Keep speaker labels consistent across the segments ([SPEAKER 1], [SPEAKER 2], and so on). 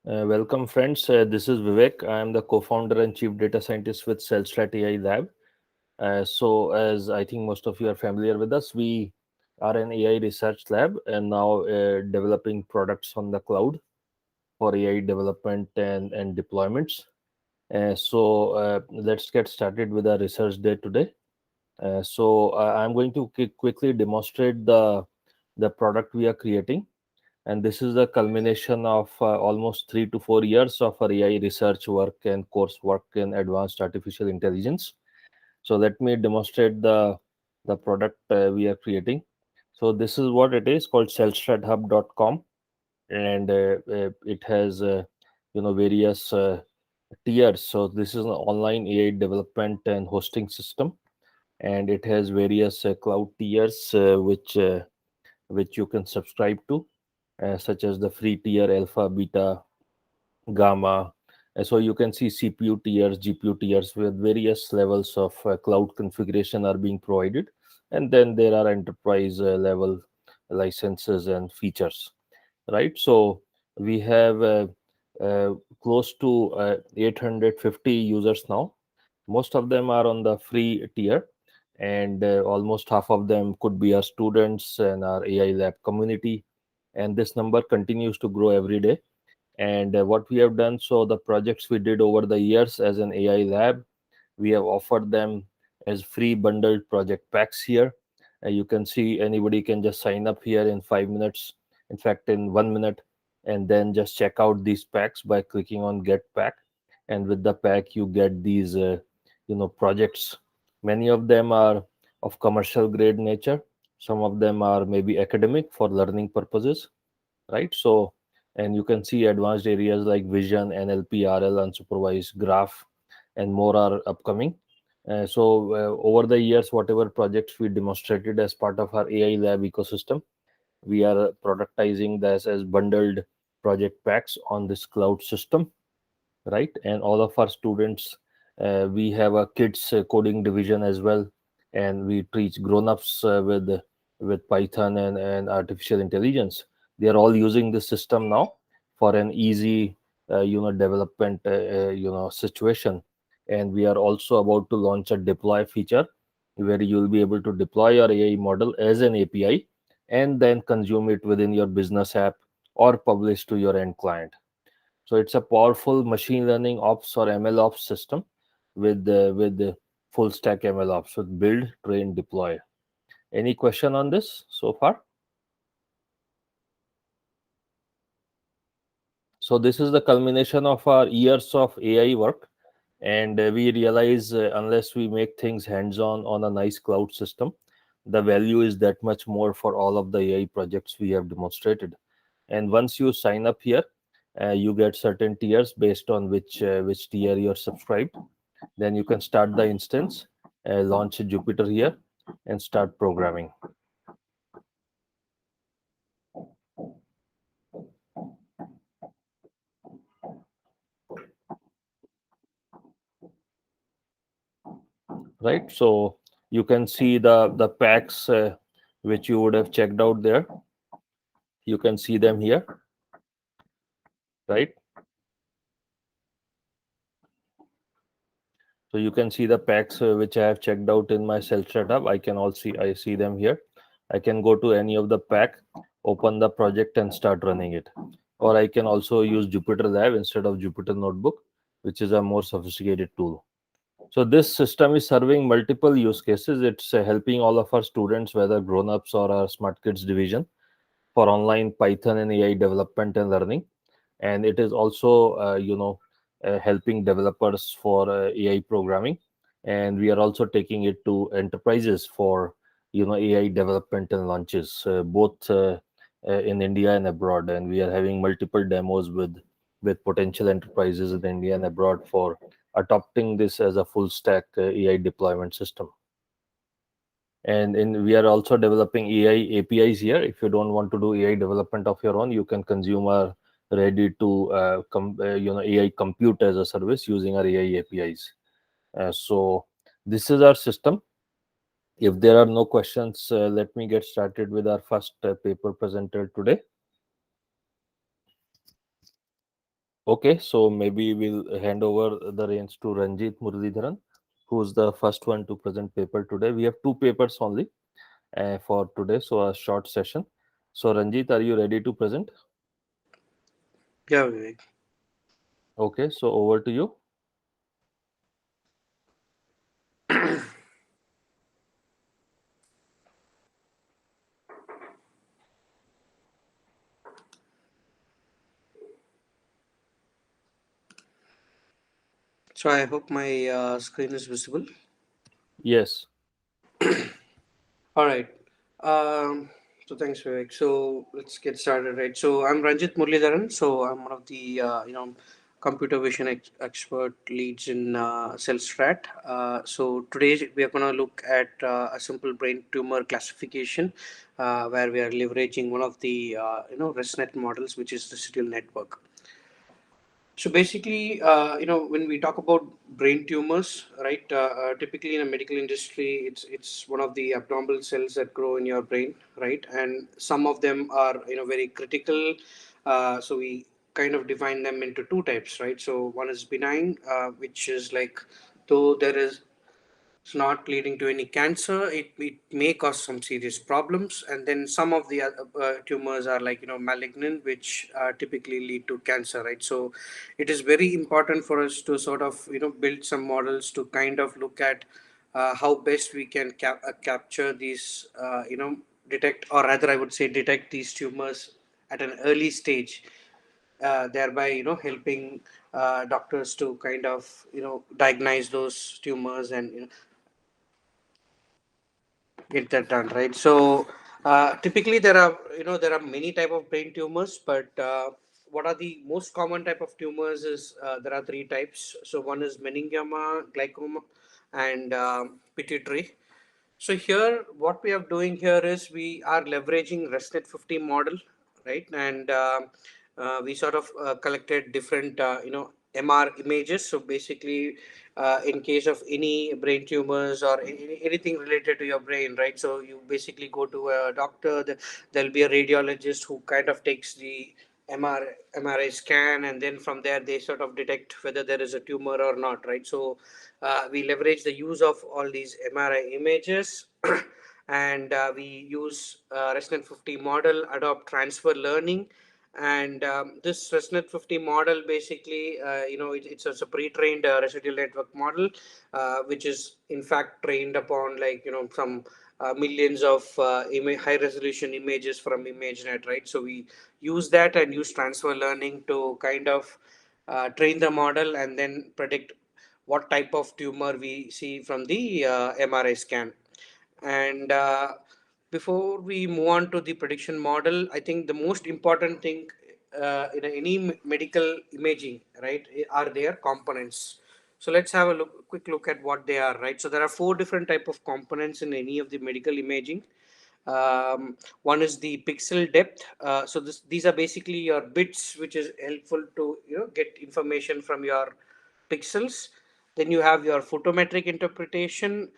[SPEAKER 1] Welcome, friends. This is Vivek. I am the co-founder and chief data scientist with Cellstrat AI Lab. As I think most of you are familiar with us, we are an AI research lab and now developing products on the cloud for AI development and deployments. Let's get started with our research day today. I'm going to quickly demonstrate the product we are creating, and this is the culmination of almost 3 to 4 years of our AI research work and coursework in advanced artificial intelligence. So let me demonstrate the product we are creating. So this is what it is, called cellstrathub.com, and it has various tiers. So this is an online AI development and hosting system, and it has various cloud tiers which you can subscribe to, such as the free tier, alpha, beta, gamma. So you can see CPU tiers, GPU tiers with various levels of cloud configuration are being provided. And then there are enterprise level licenses and features, right? So we have uh, close to 850 users now. Most of them are on the free tier, and almost half of them could be our students and our AI lab community. And this number continues to grow every day. And what we have done, so the projects we did over the years as an AI lab, we have offered them as free bundled project packs here. You can see anybody can just sign up here in 5 minutes, in fact, in 1 minute, and then just check out these packs by clicking on Get Pack. And with the pack, you get these, projects. Many of them are of commercial grade nature. Some of them are maybe academic for learning purposes, right? So, and you can see advanced areas like vision, NLP, RL, unsupervised graph, and more are upcoming. Over the years, whatever projects we demonstrated as part of our AI lab ecosystem, we are productizing this as bundled project packs on this cloud system, right? And all of our students, we have a kids coding division as well, and we teach grown-ups with Python and artificial intelligence. They are all using this system now for an easy development situation. And we are also about to launch a deploy feature where you will be able to deploy your AI model as an API and then consume it within your business app or publish to your end client. So it's a powerful machine learning ops or ML ops system with the full stack ML ops with build, train, deploy. Any question on this so far? So this is the culmination of our years of AI work, and we realize unless we make things hands-on on a nice cloud system, the value is that much more for all of the AI projects we have demonstrated. And once you sign up here, you get certain tiers based on which tier you're subscribed. Then you can start the instance, launch Jupyter here, and start programming. Right. So you can see the packs which you would have checked out there. You can see them here, right? So you can see the packs which I have checked out in my self setup. I see them here. I can go to any of the pack, open the project and start running it. Or I can also use Jupyter Lab instead of Jupyter Notebook, which is a more sophisticated tool. So this system is serving multiple use cases. It's helping all of our students, whether grown-ups or our smart kids division, for online Python and AI development and learning. And it is also, helping developers for AI programming. And we are also taking it to enterprises for, AI development and launches, both in India and abroad. And we are having multiple demos with potential enterprises in India and abroad for adopting this as a full stack AI deployment system. We are also developing AI APIs here. If you don't want to do AI development of your own, you can consume our ready to AI compute as a service using our AI APIs. So this is our system. If there are no questions, let me get started with our first paper presenter today. Okay, so maybe we'll hand over the reins to Ranjit Muralidharan, who's the first one to present paper today. We have two papers only for today, so a short session. So Ranjit, are you ready to present?
[SPEAKER 2] Yeah, Vivek.
[SPEAKER 1] Okay, so over to you.
[SPEAKER 2] So I hope my screen is visible.
[SPEAKER 1] Yes.
[SPEAKER 2] All right. Um, so thanks, Vivek. So let's get started, right? So I'm Ranjit Muralidharan. So I'm one of the computer vision expert leads in CellStrat. So today we are going to look at a simple brain tumor classification, where we are leveraging one of the ResNet models, which is residual network. So basically, when we talk about brain tumors, right? Typically in a medical industry, it's one of the abnormal cells that grow in your brain, right? And some of them are very critical. So we kind of define them into two types, right? So one is benign, which is like though there is it's not leading to any cancer. It may cause some serious problems, and then some of the tumors are like malignant, which typically lead to cancer, right? So it is very important for us to sort of build some models to kind of look at how best we can capture these detect, or rather I would say detect these tumors at an early stage, thereby helping doctors to kind of diagnose those tumors and get that done, right? So typically there are many type of brain tumors, but what are the most common type of tumors is there are three types. So one is meningioma, glaucoma, and pituitary. So here, what we are doing here is we are leveraging ResNet 50 model, right? And we sort of collected different, MR images. So basically, in case of any brain tumors or anything related to your brain, right? So you basically go to a doctor. There'll be a radiologist who kind of takes the MRI scan, and then from there they sort of detect whether there is a tumor or not, right? So we leverage the use of all these MRI images, and we use ResNet 50 model, adopt transfer learning, and this ResNet 50 model basically, it's a pre-trained residual network model, which is in fact trained upon like some millions of high resolution images from ImageNet, right? So we use that and use transfer learning to kind of train the model and then predict what type of tumor we see from the MRI scan. And before we move on to the prediction model, I think the most important thing in any medical imaging, right, are their components. So let's have a quick look at what they are, right? So there are four different type of components in any of the medical imaging. One is the pixel depth. So these are basically your bits, which is helpful to get information from your pixels. Then you have your photometric interpretation.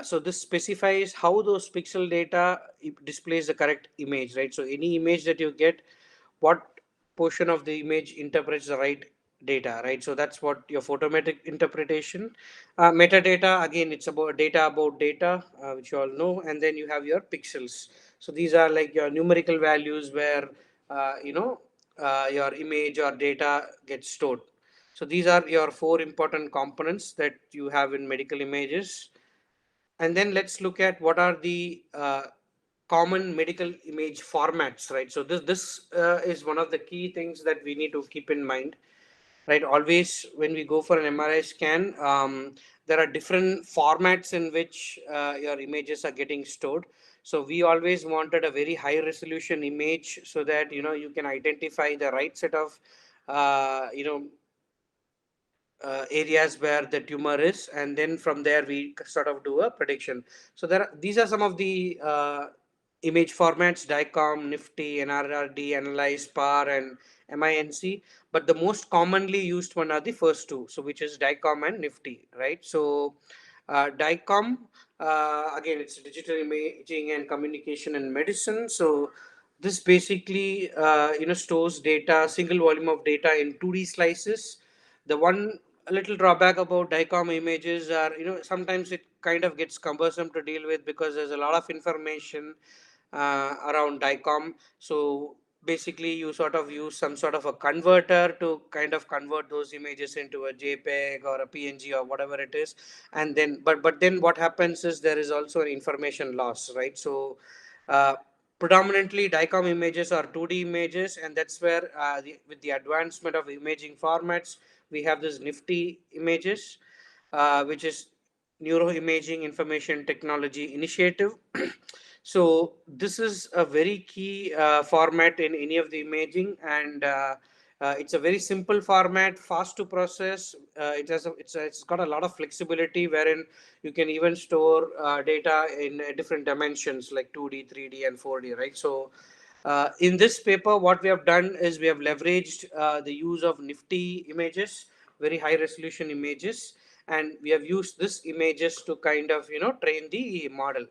[SPEAKER 2] So this specifies how those pixel data displays the correct image, right? So any image that you get, what portion of the image interprets the right data, right? So that's what your photometric interpretation. Metadata, again, it's about data, which you all know. And then you have your pixels. So these are like your numerical values where your image or data gets stored. So these are your four important components that you have in medical images. And then let's look at what are the common medical image formats, right? So this is one of the key things that we need to keep in mind, right? Always when we go for an MRI scan, there are different formats in which your images are getting stored. So we always wanted a very high resolution image so that you can identify the right set of uh, you know areas where the tumor is, and then from there we sort of do a prediction. So these are some of the image formats: DICOM, NIFTY, NRRD, Analyze, PAR, and MINC. But the most commonly used one are the first two, so which is DICOM and NIFTY, right? So DICOM, again, it's digital imaging and communication in medicine. So This basically stores data, single volume of data in 2D slices. The one little drawback about DICOM images are, sometimes it kind of gets cumbersome to deal with because there's a lot of information around DICOM. So basically you sort of use some sort of a converter to kind of convert those images into a JPEG or a PNG or whatever it is. And then but then what happens is there is also an information loss, right? So uh, predominantly DICOM images are 2D images, and that's where with the advancement of imaging formats, we have this nifty images, which is Neuroimaging Information Technology Initiative. So this is a very key format in any of the imaging, and it's a very simple format, fast to process. It's got a lot of flexibility, wherein you can even store data in different dimensions like 2D, 3D, and 4D, right? So in this paper, what we have done is we have leveraged the use of nifty images, very high resolution images, and we have used this images to kind of train the model.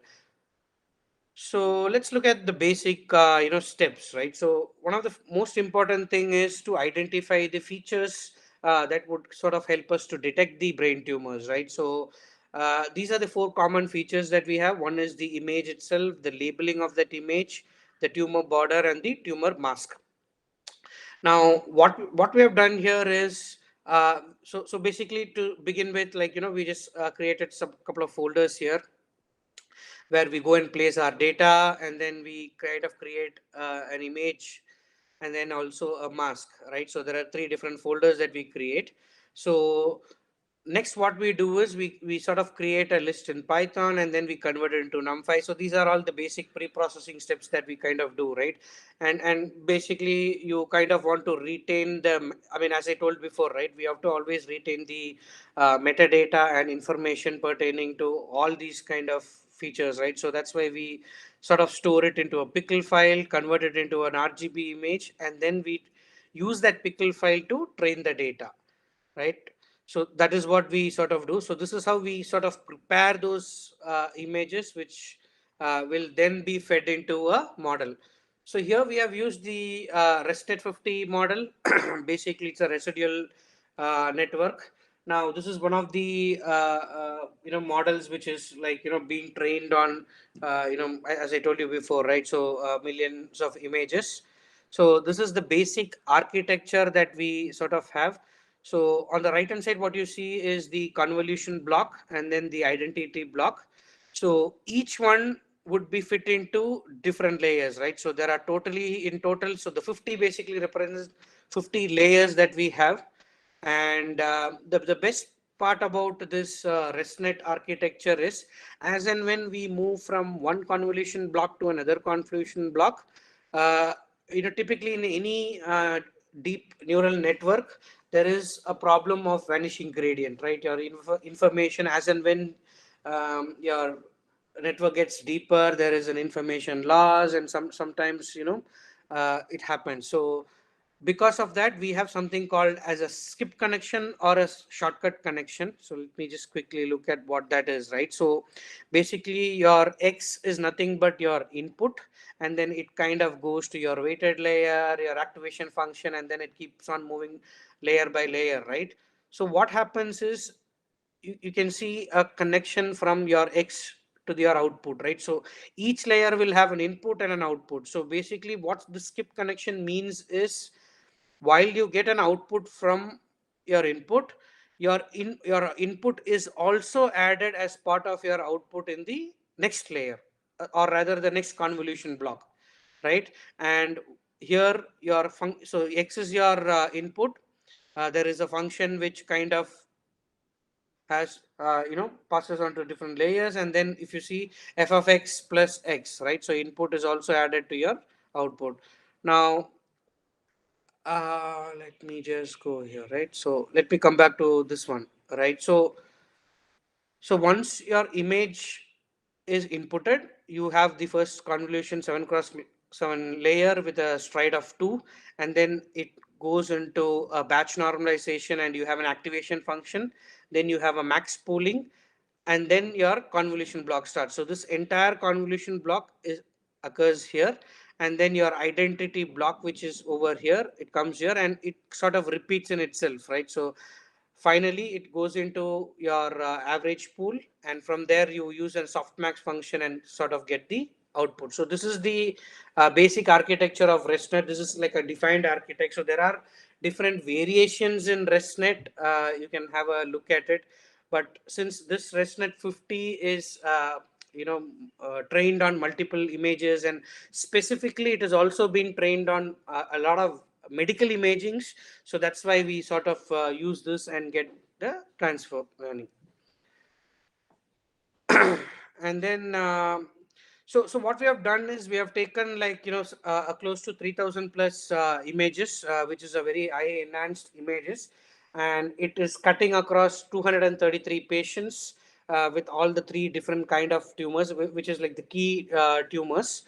[SPEAKER 2] So let's look at the basic steps, right? So one of the most important thing is to identify the features that would sort of help us to detect the brain tumors, right? So these are the four common features that we have. One is the image itself, the labeling of that image, the tumor border, and the tumor mask. Now what we have done here is so basically, to begin with, like we just created some couple of folders here where we go and place our data, and then we kind of create an image and then also a mask, right? So there are three different folders that we create. So next what we do is we sort of create a list in Python, and then we convert it into NumPy. So these are all the basic pre-processing steps that we kind of do, right? And basically you kind of want to retain them. I mean, as I told before, right, we have to always retain the metadata and information pertaining to all these kind of features, right? So that's why we sort of store it into a pickle file, convert it into an RGB image, and then we use that pickle file to train the data, right? So that is what we sort of do. So this is how we sort of prepare those images, which will then be fed into a model. So here we have used the ResNet 50 model. Basically it's a residual network. Now this is one of the models which is like being trained on as I told you before, right? So millions of images. So this is the basic architecture that we sort of have. So on the right hand side, what you see is the convolution block and then the identity block. So each one would be fit into different layers, right? So there are totally in total. So the 50 basically represents 50 layers that we have. And the best part about this ResNet architecture is, as and when we move from one convolution block to another convolution block, uh, typically in any deep neural network, there is a problem of vanishing gradient, right? Your information, as and when your network gets deeper, there is an information loss, and sometimes it happens. So because of that, we have something called as a skip connection or a shortcut connection. So let me just quickly look at what that is, right? So basically your X is nothing but your input, and then it kind of goes to your weighted layer, your activation function, and then it keeps on moving layer by layer, right? So what happens is you can see a connection from your X to your output, right? So each layer will have an input and an output. So basically what the skip connection means is, while you get an output from your input, your input is also added as part of your output in the next layer, or rather the next convolution block, right? And here so X is your input. There is a function which kind of has passes on to different layers, and then if you see f of x plus x, right? So input is also added to your output. Now let me just go here, right? So let me come back to this one, right? So once your image is inputted, you have the first convolution 7 cross 7 layer with a stride of 2, and then it goes into a batch normalization, and you have an activation function. Then you have a max pooling, and then your convolution block starts. So this entire convolution block is occurs here, and then your identity block, which is over here, it comes here and it sort of repeats in itself, right? So finally it goes into your average pool, and from there you use a softmax function and sort of get the output. So this is the basic architecture of RESTnet. This is like a defined architecture. So there are different variations in RESTnet. You can have a look at it, but since this RESTnet 50 is trained on multiple images, and specifically it has also been trained on a lot of medical imagings, so that's why we sort of use this and get the transfer learning. And then so what we have done is we have taken like close to 3000 plus images, which is a very high enhanced images, and it is cutting across 233 patients with all the three different kind of tumors, which is like the key tumors,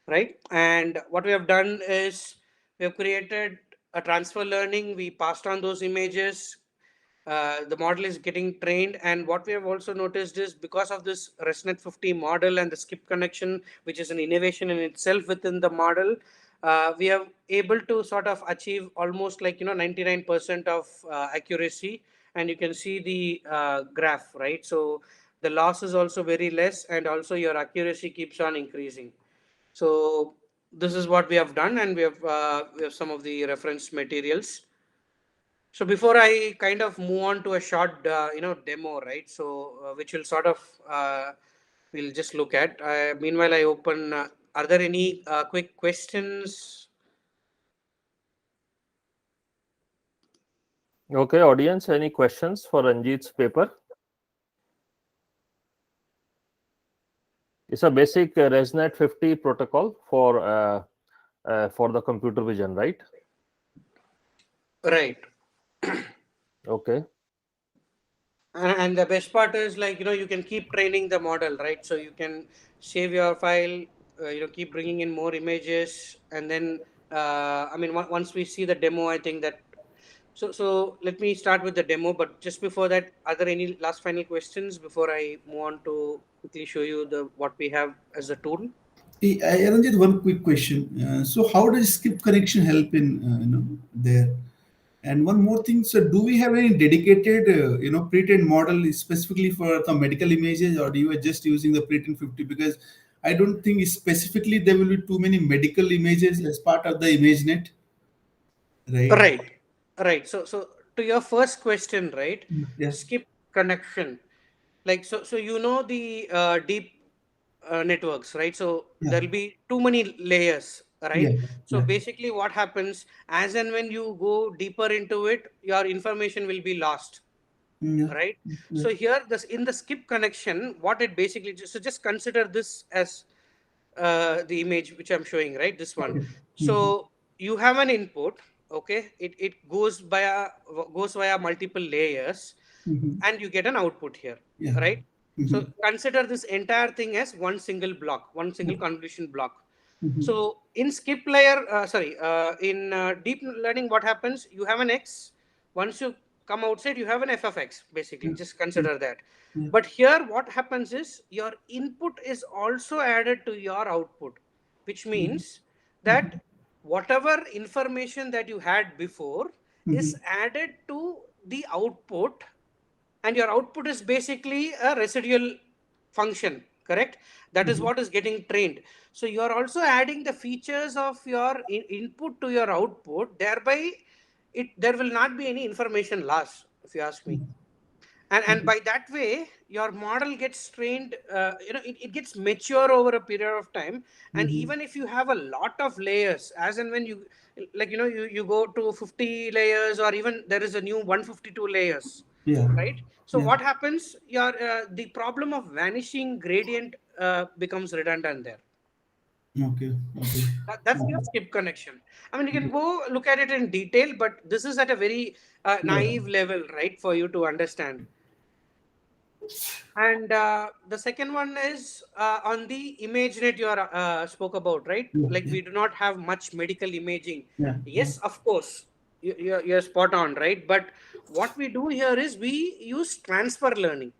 [SPEAKER 2] right? And what we have done is we have created a transfer learning. We passed on those images, the model is getting trained, and what we have also noticed is because of this ResNet 50 model and the skip connection, which is an innovation in itself within the model, we are able to sort of achieve almost like 99% of accuracy, and you can see the graph, right? So the loss is also very less, and also your accuracy keeps on increasing. So this is what we have done, and we have some of the reference materials. So before I kind of move on to a short, demo, right? So which will sort of we'll just look at. Meanwhile, I open. Are there any quick questions?
[SPEAKER 1] Okay, audience, any questions for Ranjit's paper? It's a basic ResNet 50 protocol for the computer vision, right?
[SPEAKER 2] Right.
[SPEAKER 1] Okay.
[SPEAKER 2] And the best part is like you can keep training the model, right? So you can save your file, keep bringing in more images, and then once we see the demo, I think that. So let me start with the demo, but just before that, are there any last final questions before I move on to quickly show you the what we have as a tool?
[SPEAKER 3] Ranjit, one quick question. So, how does skip connection help in there? And one more thing, so do we have any dedicated pre-trained model specifically for the medical images, or you are just using the pre-trained 50? Because I don't think specifically there will be too many medical images as part of the ImageNet, right?
[SPEAKER 2] Right, right. So to your first question, right?
[SPEAKER 3] Yeah,
[SPEAKER 2] Skip connection. Like so the deep networks, right? So
[SPEAKER 3] yeah,
[SPEAKER 2] there'll be too many layers,
[SPEAKER 3] yeah,
[SPEAKER 2] right? So
[SPEAKER 3] yeah,
[SPEAKER 2] basically, what happens as and when you go deeper into it, your information will be lost,
[SPEAKER 3] yeah,
[SPEAKER 2] right?
[SPEAKER 3] yeah.
[SPEAKER 2] So here, this in the skip connection, what it basically just consider this as the image which I'm showing, right? This one.
[SPEAKER 3] Okay. Mm-hmm.
[SPEAKER 2] So you have an input, okay? It goes via multiple layers,
[SPEAKER 3] Mm-hmm.
[SPEAKER 2] and you get an output here,
[SPEAKER 3] Yeah.
[SPEAKER 2] right? So
[SPEAKER 3] Mm-hmm.
[SPEAKER 2] consider this entire thing as one single block, one single convolution block.
[SPEAKER 3] Mm-hmm.
[SPEAKER 2] So in skip layer, in deep learning, what happens? You have an X. Once you come outside, you have an f of X, basically.
[SPEAKER 3] Yeah.
[SPEAKER 2] Just consider that.
[SPEAKER 3] Yeah.
[SPEAKER 2] But here, what happens is your input is also added to your output, which means
[SPEAKER 3] Mm-hmm.
[SPEAKER 2] that whatever information that you had before
[SPEAKER 3] Mm-hmm.
[SPEAKER 2] is added to the output, and your output is basically a residual function, correct? That is
[SPEAKER 3] Mm-hmm.
[SPEAKER 2] what is getting trained. So you are also adding the features of your input to your output, thereby there will not be any information loss, if you ask me. And by that way your model gets trained, it gets mature over a period of time. And
[SPEAKER 3] Mm-hmm.
[SPEAKER 2] even if you have a lot of layers, as and when you like you go to 50 layers, or even there is a new 152 layers,
[SPEAKER 3] Yeah.
[SPEAKER 2] right? So
[SPEAKER 3] Yeah.
[SPEAKER 2] what happens, your the problem of vanishing gradient becomes redundant there.
[SPEAKER 3] Okay. Okay.
[SPEAKER 2] That's your skip connection. I mean, you can go look at it in detail, but this is at a very
[SPEAKER 3] Yeah.
[SPEAKER 2] naive level, right, for you to understand. And the second one is on the ImageNet you are spoke about, right?
[SPEAKER 3] Yeah.
[SPEAKER 2] Like
[SPEAKER 3] Yeah.
[SPEAKER 2] we do not have much medical imaging.
[SPEAKER 3] Yeah. Yeah.
[SPEAKER 2] Yes, of course, you're spot on, right? But what we do here is we use transfer learning.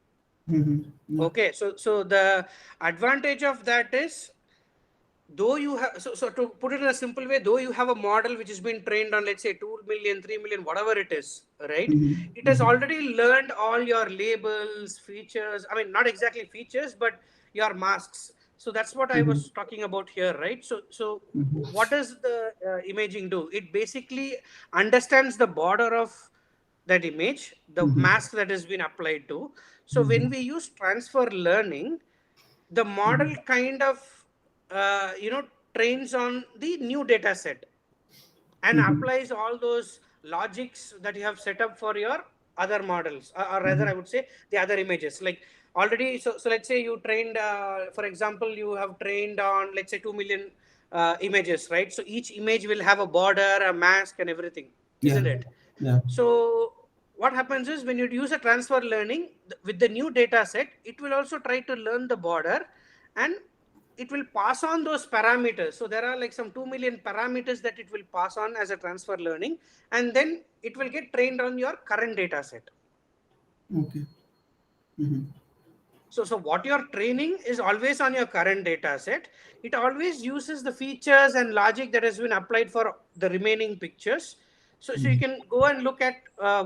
[SPEAKER 3] Mm-hmm. Yeah.
[SPEAKER 2] Okay, so the advantage of that is though you have, so to put it in a simple way, though you have a model which has been trained on, let's say 2 million, 3 million, whatever it is, right? It has already learned all your labels, features. I mean, not exactly features, but your masks. So that's what I was talking about here, right? So what does the imaging do? It basically understands the border of that image, the mask that has been applied to. So when we use transfer learning, the model kind of trains on the new data set and applies all those logics that you have set up for your other models, or rather I would say the other images. Like already, so let's say you trained, for example, you have trained on, let's say, 2 million images, right? So each image will have a border, a mask, and everything,
[SPEAKER 3] Yeah.
[SPEAKER 2] isn't it?
[SPEAKER 3] Yeah.
[SPEAKER 2] So what happens is when you use a transfer learning with the new data set, it will also try to learn the border, and it will pass on those parameters. So there are like some 2 million parameters that it will pass on as a transfer learning, and then it will get trained on your current data set.
[SPEAKER 3] Okay. Mm-hmm.
[SPEAKER 2] So what you're training is always on your current data set. It always uses the features and logic that has been applied for the remaining pictures. So you can go and look at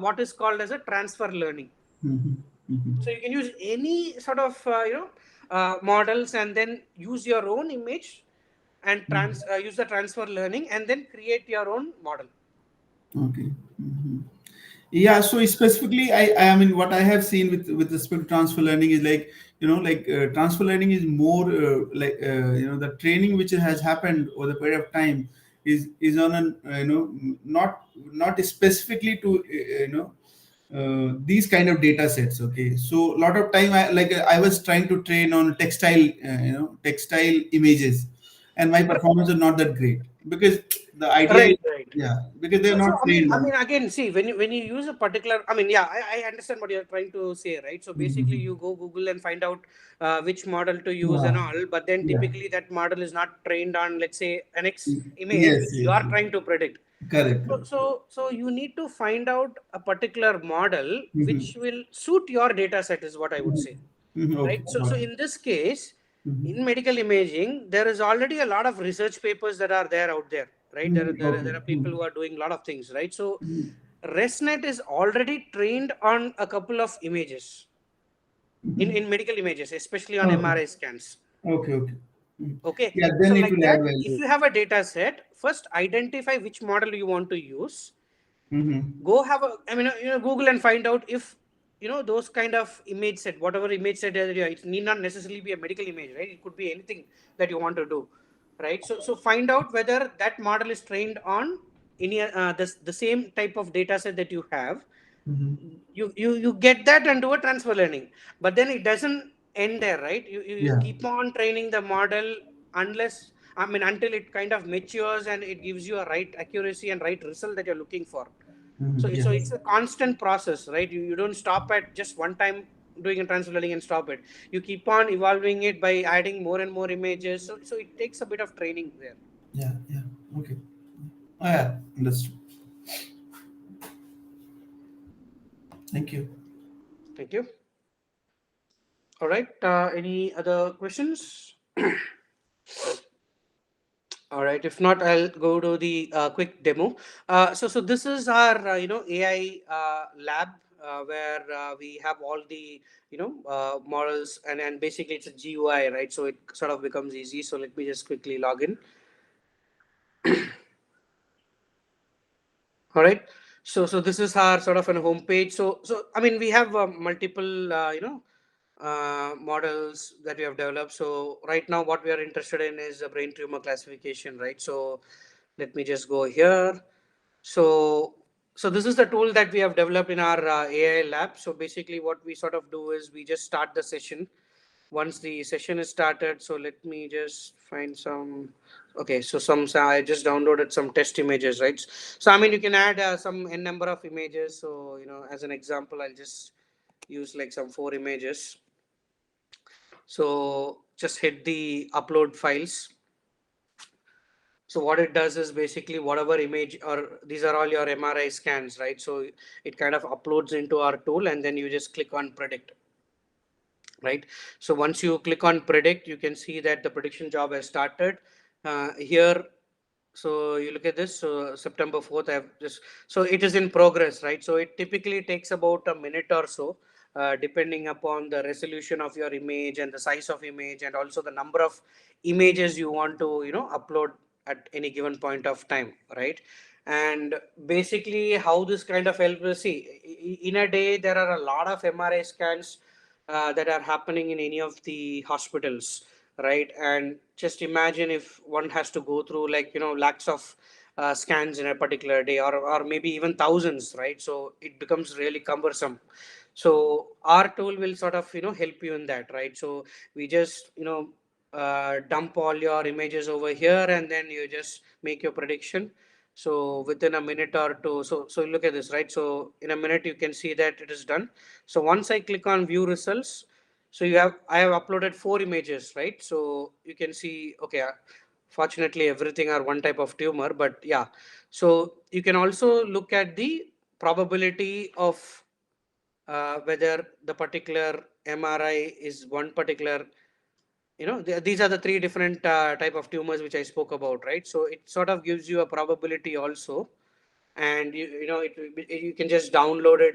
[SPEAKER 2] what is called as a transfer learning.
[SPEAKER 3] Mm-hmm. Mm-hmm.
[SPEAKER 2] So you can use any sort of models, and then use your own image and use the transfer learning, and then create your own model.
[SPEAKER 3] Okay. Mm-hmm. Yeah, so specifically, I mean, what I have seen with respect to transfer learning is like, like transfer learning is more like the training which has happened over the period of time is on an not specifically to these kind of data sets. Okay, so a lot of time I was trying to train on textile images, and my performance is not that great because the idea is,
[SPEAKER 2] Right, right.
[SPEAKER 3] yeah, because they're
[SPEAKER 2] So
[SPEAKER 3] not trained
[SPEAKER 2] I
[SPEAKER 3] on.
[SPEAKER 2] mean, again, see, when you use a particular, I mean, yeah, I understand what you're trying to say, right? So basically,
[SPEAKER 3] Mhm.
[SPEAKER 2] you go Google and find out which model to use and
[SPEAKER 3] Yeah.
[SPEAKER 2] all, but then
[SPEAKER 3] Yeah.
[SPEAKER 2] typically that model is not trained on, let's say, an X image
[SPEAKER 3] Yes,
[SPEAKER 2] which you
[SPEAKER 3] yes,
[SPEAKER 2] are
[SPEAKER 3] yes.
[SPEAKER 2] trying to predict.
[SPEAKER 3] Correct,
[SPEAKER 2] So,
[SPEAKER 3] correct.
[SPEAKER 2] so you need to find out a particular model
[SPEAKER 3] Mm-hmm.
[SPEAKER 2] which will suit your data set, is what I would say,
[SPEAKER 3] Mm-hmm. Okay,
[SPEAKER 2] right? So
[SPEAKER 3] got it.
[SPEAKER 2] in this case,
[SPEAKER 3] Mm-hmm.
[SPEAKER 2] in medical imaging, there is already a lot of research papers that are there out there, right? There,
[SPEAKER 3] Mm-hmm.
[SPEAKER 2] there,
[SPEAKER 3] Okay.
[SPEAKER 2] there are people
[SPEAKER 3] Mm-hmm.
[SPEAKER 2] who are doing a lot of things, right? So ResNet is already trained on a couple of images in medical images, especially on
[SPEAKER 3] Okay.
[SPEAKER 2] MRI scans.
[SPEAKER 3] Okay, okay. Mm.
[SPEAKER 2] Okay,
[SPEAKER 3] Yeah, then
[SPEAKER 2] so
[SPEAKER 3] it
[SPEAKER 2] like
[SPEAKER 3] will add
[SPEAKER 2] that, if
[SPEAKER 3] value.
[SPEAKER 2] you have a data set, first identify which model you want to use.
[SPEAKER 3] Mm-hmm.
[SPEAKER 2] Go have a, I mean, Google and find out if those kind of image set, whatever image set that it need not necessarily be a medical image, right? It could be anything that you want to do, right? So find out whether that model is trained on any the same type of data set that you have.
[SPEAKER 3] Mm-hmm.
[SPEAKER 2] You get that and do a transfer learning, but then it doesn't end there, right? You
[SPEAKER 3] Yeah.
[SPEAKER 2] keep on training the model, unless, I mean, until it kind of matures and it gives you a right accuracy and right result that you're looking for. So,
[SPEAKER 3] Mm-hmm.
[SPEAKER 2] so
[SPEAKER 3] Yes.
[SPEAKER 2] it's a constant process, right? You don't stop at just one time doing a transfer learning and stop it. You keep on evolving it by adding more and more images. So it takes a bit of training there.
[SPEAKER 3] Yeah, yeah. Okay. Oh, yeah, understood. Thank you.
[SPEAKER 2] Thank you. All right. Any other questions? All right. If not, I'll go to the quick demo. So this is our AI lab, where we have all the models, and basically it's a GUI, right? So it sort of becomes easy. So let me just quickly log in. All right. So this is our sort of an home page. So I mean, we have multiple models that we have developed. So right now, what we are interested in is a brain tumor classification, right? So let me just go here. So so this is the tool that we have developed in our AI lab. So basically, what we sort of do is we just start the session. Once the session is started, so let me just find some. Okay, so I just downloaded some test images, right? So I mean, you can add some n number of images. So as an example, I'll just use like some 4 images. So just hit the upload files. So what it does is basically whatever image, or these are all your MRI scans, right? So it kind of uploads into our tool, and then you just click on predict, right? So once you click on predict, you can see that the prediction job has started. Here, so you look at this. So September 4th, I have just, so it is in progress, right? So it typically takes about a minute or so, depending upon the resolution of your image and the size of image, and also the number of images you want to, upload at any given point of time, right? And basically, how this kind of helps us see, in a day there are a lot of MRI scans that are happening in any of the hospitals, right? And just imagine if one has to go through, like, lakhs of scans in a particular day, or maybe even thousands, right? So it becomes really cumbersome. So our tool will sort of, help you in that, right? So we just, dump all your images over here, and then you just make your prediction. So within a minute or two, so look at this, right? So in a minute you can see that it is done. So once I click on view results, so I have uploaded 4 images, right? So you can see, okay, fortunately everything are one type of tumor, but yeah. So you can also look at the probability of whether the particular MRI is one particular, these are the 3 different type of tumors which I spoke about, right? So it sort of gives you a probability also. And you can just download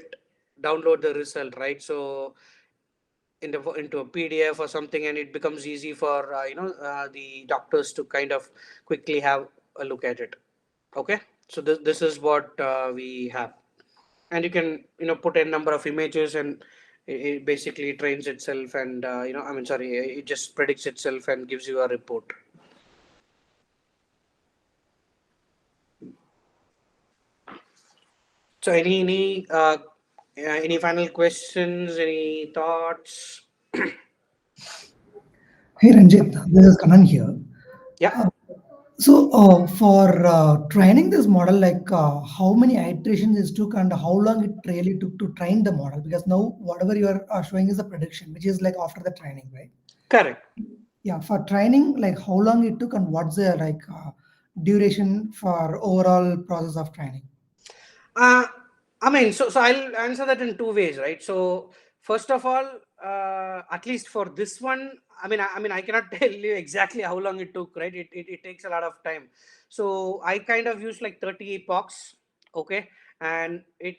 [SPEAKER 2] the result, right? So into a PDF or something, and it becomes easy for the doctors to kind of quickly have a look at it. Okay, so this is what we have. And you can put a number of images, and it basically trains itself, and I mean, sorry, it just predicts itself and gives you a report. So any final questions, any thoughts?
[SPEAKER 4] Hey Ranjit, this is Kanan here.
[SPEAKER 2] Yeah.
[SPEAKER 4] For training this model, like how many iterations it took and how long it really took to train the model? Because now whatever you are showing is a prediction, which is like after the training, right?
[SPEAKER 2] Correct.
[SPEAKER 4] Yeah, for training, like how long it took and what's the like duration for overall process of training?
[SPEAKER 2] I mean, so I'll answer that in 2 ways, right? So first of all, at least for this one, I mean, I cannot tell you exactly how long it took, right? It takes a lot of time. So I kind of use like 30 epochs, okay, and it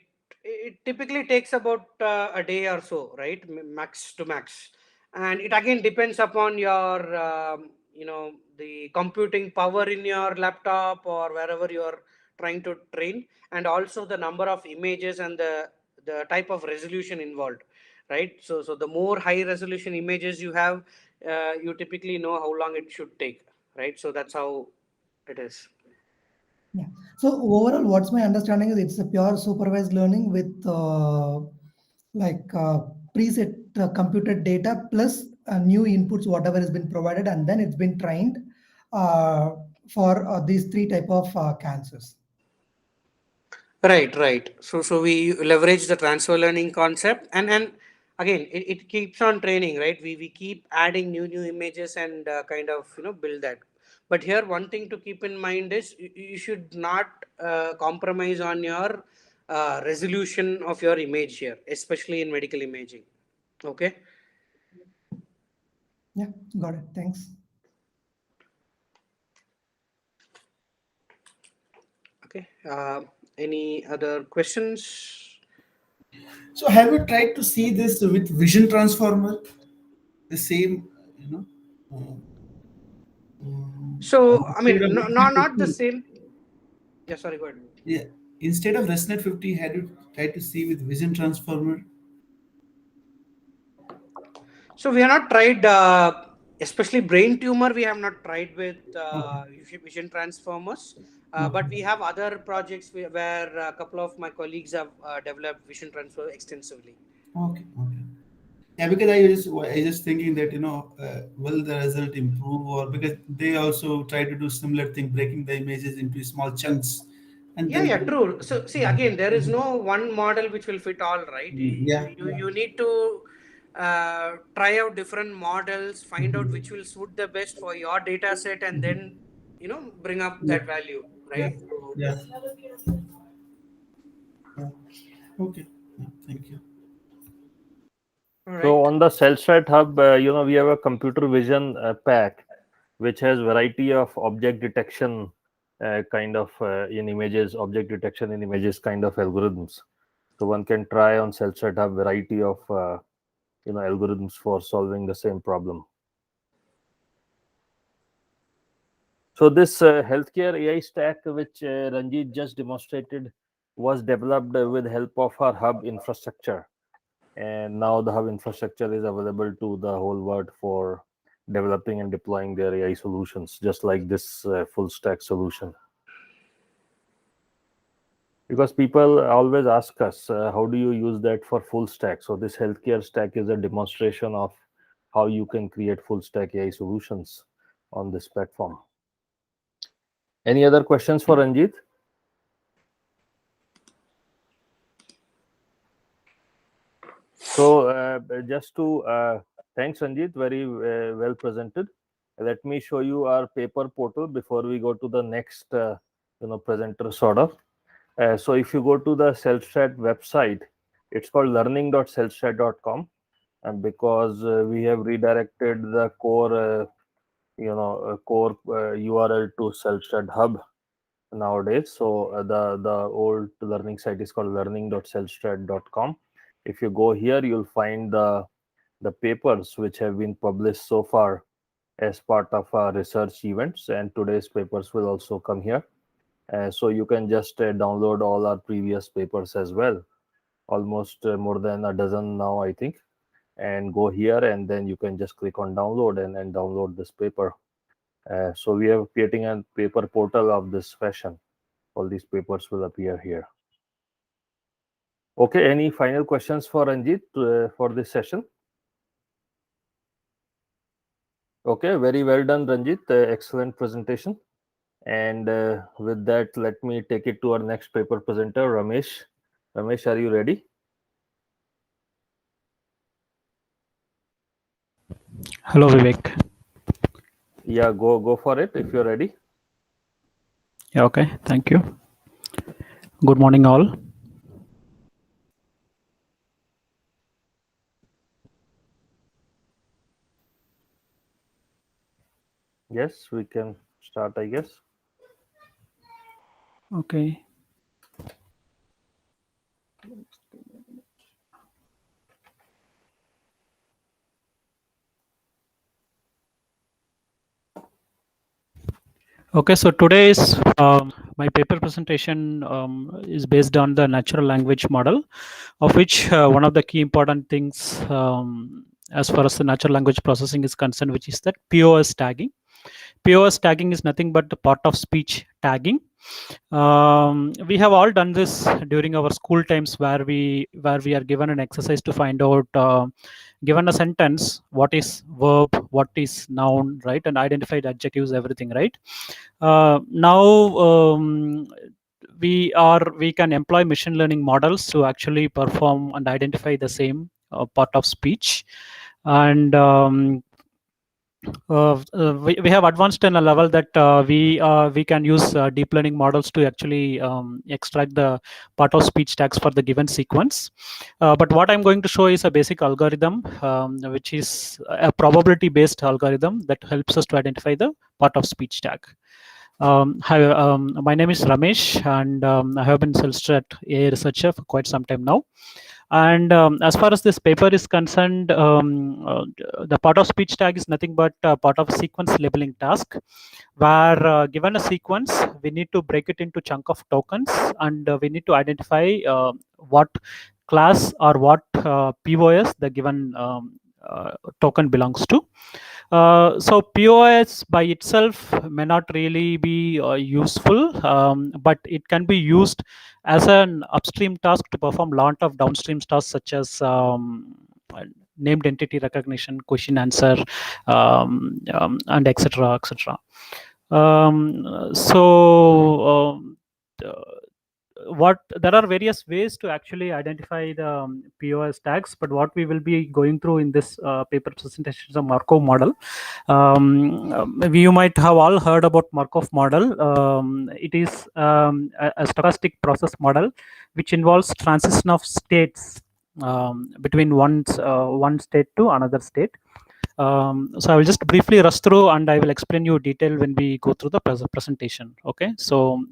[SPEAKER 2] typically takes about a day or so, right? Max to max, and it again depends upon your the computing power in your laptop or wherever you are trying to train, and also the number of images and the type of resolution involved, right? So the more high resolution images you have, you typically know how long it should take, right? So that's how it is.
[SPEAKER 4] Yeah. So overall, what's my understanding is it's a pure supervised learning with like preset computed data plus new inputs, whatever has been provided, and then it's been trained uh, for these 3 type of cancers.
[SPEAKER 2] Right. So we leverage the transfer learning concept, and again it keeps on training, right? We keep adding new images and kind of build that. But here one thing to keep in mind is you should not compromise on your resolution of your image here, especially in medical imaging. Okay.
[SPEAKER 4] Yeah, got it. Thanks.
[SPEAKER 2] Okay. Any other questions?
[SPEAKER 3] So have you tried to see this with Vision Transformer? The same,
[SPEAKER 2] So I
[SPEAKER 3] instead
[SPEAKER 2] mean,
[SPEAKER 3] of
[SPEAKER 2] not the
[SPEAKER 3] ResNet 50,
[SPEAKER 2] same. Yeah. Sorry. Go ahead.
[SPEAKER 3] yeah, instead of ResNet 50, had you tried to see with Vision Transformer?
[SPEAKER 2] So we have not tried, especially brain tumor. We have not tried with
[SPEAKER 3] Okay.
[SPEAKER 2] vision transformers, but
[SPEAKER 3] Okay.
[SPEAKER 2] we have other projects where a couple of my colleagues have developed vision transfer extensively.
[SPEAKER 3] Okay. Okay. Yeah, because I just thinking that will the result improve, or because they also try to do similar thing, breaking the images into small chunks, and
[SPEAKER 2] Yeah,
[SPEAKER 3] then
[SPEAKER 2] yeah, true. So see, again, there is no one model which will fit all, right?
[SPEAKER 3] yeah, yeah.
[SPEAKER 2] You need to try out different models, find out
[SPEAKER 3] Mhm.
[SPEAKER 2] which will suit the best for your data set, and then bring up
[SPEAKER 3] Yeah,
[SPEAKER 2] that value,
[SPEAKER 3] yeah,
[SPEAKER 2] right? So,
[SPEAKER 3] yeah, yeah. Okay. Yeah, thank you.
[SPEAKER 2] all
[SPEAKER 1] So
[SPEAKER 2] right.
[SPEAKER 1] on the CellStrat Hub, we have a computer vision pack, which has variety of object detection kind of in images, object detection in images kind of algorithms. So one can try on CellStrat Hub variety of algorithms for solving the same problem. So this healthcare AI stack, which Ranjit just demonstrated, was developed with help of our hub infrastructure. And now the hub infrastructure is available to the whole world for developing and deploying their AI solutions, just like this full stack solution. Because people always ask us, how do you use that for full stack? So this healthcare stack is a demonstration of how you can create full stack AI solutions on this platform. Any other questions for Ranjit? So just to thanks Ranjit, very well presented. Let me show you our paper portal before we go to the next presenter sort of. So if you go to the CellStrat website, it's called learning.cellstrat.com, and because we have redirected the core URL to CellStrat Hub nowadays. So the old learning site is called learning.cellstrat.com. If you go here, you'll find the papers which have been published so far as part of our research events, and today's papers will also come here. So you can just download all our previous papers as well, almost more than a dozen now, I think, and go here, and then you can just click on download and download this paper. So we are creating a paper portal of this fashion. All these papers will appear here. Okay, any final questions for Ranjit for this session? Okay, very well done, Ranjit. Excellent presentation. And with that, let me take it to our next paper presenter, Ramesh. Ramesh, are you ready?
[SPEAKER 5] Hello, Vivek.
[SPEAKER 1] Yeah, go for it if you're ready.
[SPEAKER 5] Yeah, okay, thank you. Good morning, all.
[SPEAKER 1] Yes, we can start, I guess.
[SPEAKER 5] Okay. Okay, so today's my paper presentation is based on the natural language model, of which one of the key important things as far as the natural language processing is concerned, which is that POS tagging. POS tagging is nothing but the part of speech tagging. We have all done this during our school times, where we are given an exercise to find out, given a sentence, what is verb, what is noun, right, and identified adjectives, everything, right. Now we can employ machine learning models to actually perform and identify the same part of speech, and we have advanced in a level that we can use deep learning models to actually extract the part of speech tags for the given sequence. But what I'm going to show is a basic algorithm, which is a probability based algorithm that helps us to identify the part of speech tag. Hi, my name is Ramesh, and I have been CellStrat AI researcher for quite some time now. And as far as this paper is concerned, the part of speech tag is nothing but part of a sequence labeling task, where given a sequence, we need to break it into chunk of tokens, and we need to identify what class or what POS the given token belongs to. So POS by itself may not really be useful, but it can be used as an upstream task to perform lot of downstream tasks, such as named entity recognition, question answer, and etc. etc. There are various ways to actually identify the POS tags, but what we will be going through in this paper presentation is a Markov model. You might have all heard about Markov model. It is a stochastic process model which involves transition of states between one state to another state. So I will just briefly rush through and I will explain you detail when we go through the presentation. Okay, so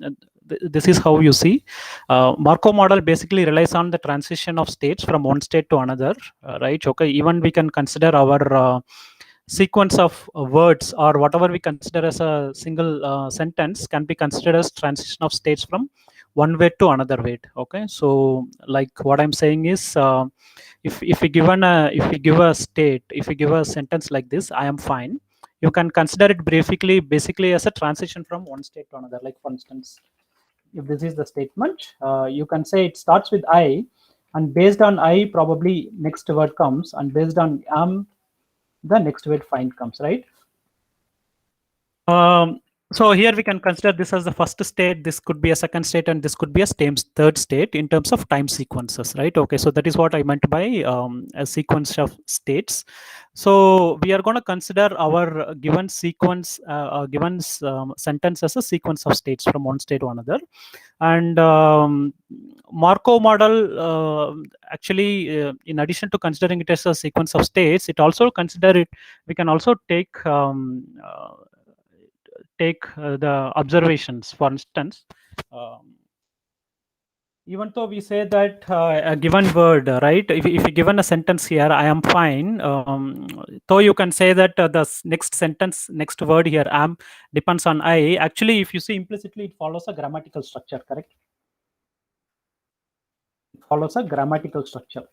[SPEAKER 5] this is how you see. Markov model basically relies on the transition of states from one state to another, right? Okay, even we can consider our sequence of words or whatever we consider as a single sentence can be considered as transition of states from one way to another way. Okay, so like what I'm saying is, if we give a state, if we give a sentence like this, I am fine, you can consider it basically as a transition from one state to another. Like for instance, if this is the statement, you can say it starts with I, and based on I probably next word comes, and based on am the next word fine comes, right? So here we can consider this as the first state, this could be a second state, and this could be a third state in terms of time sequences, right? Okay, so that is what I meant by a sequence of states. So we are going to consider our given sequence, given sentence as a sequence of states from one state to another. And Markov model actually, in addition to considering it as a sequence of states, it also consider it, we can also take the observations. For instance, even though we say that a given word, right, if you given a sentence here, I am fine, though you can say that the next sentence, next word here, am, depends on I. Actually, if you see implicitly, it follows a grammatical structure, correct? It follows a grammatical structure.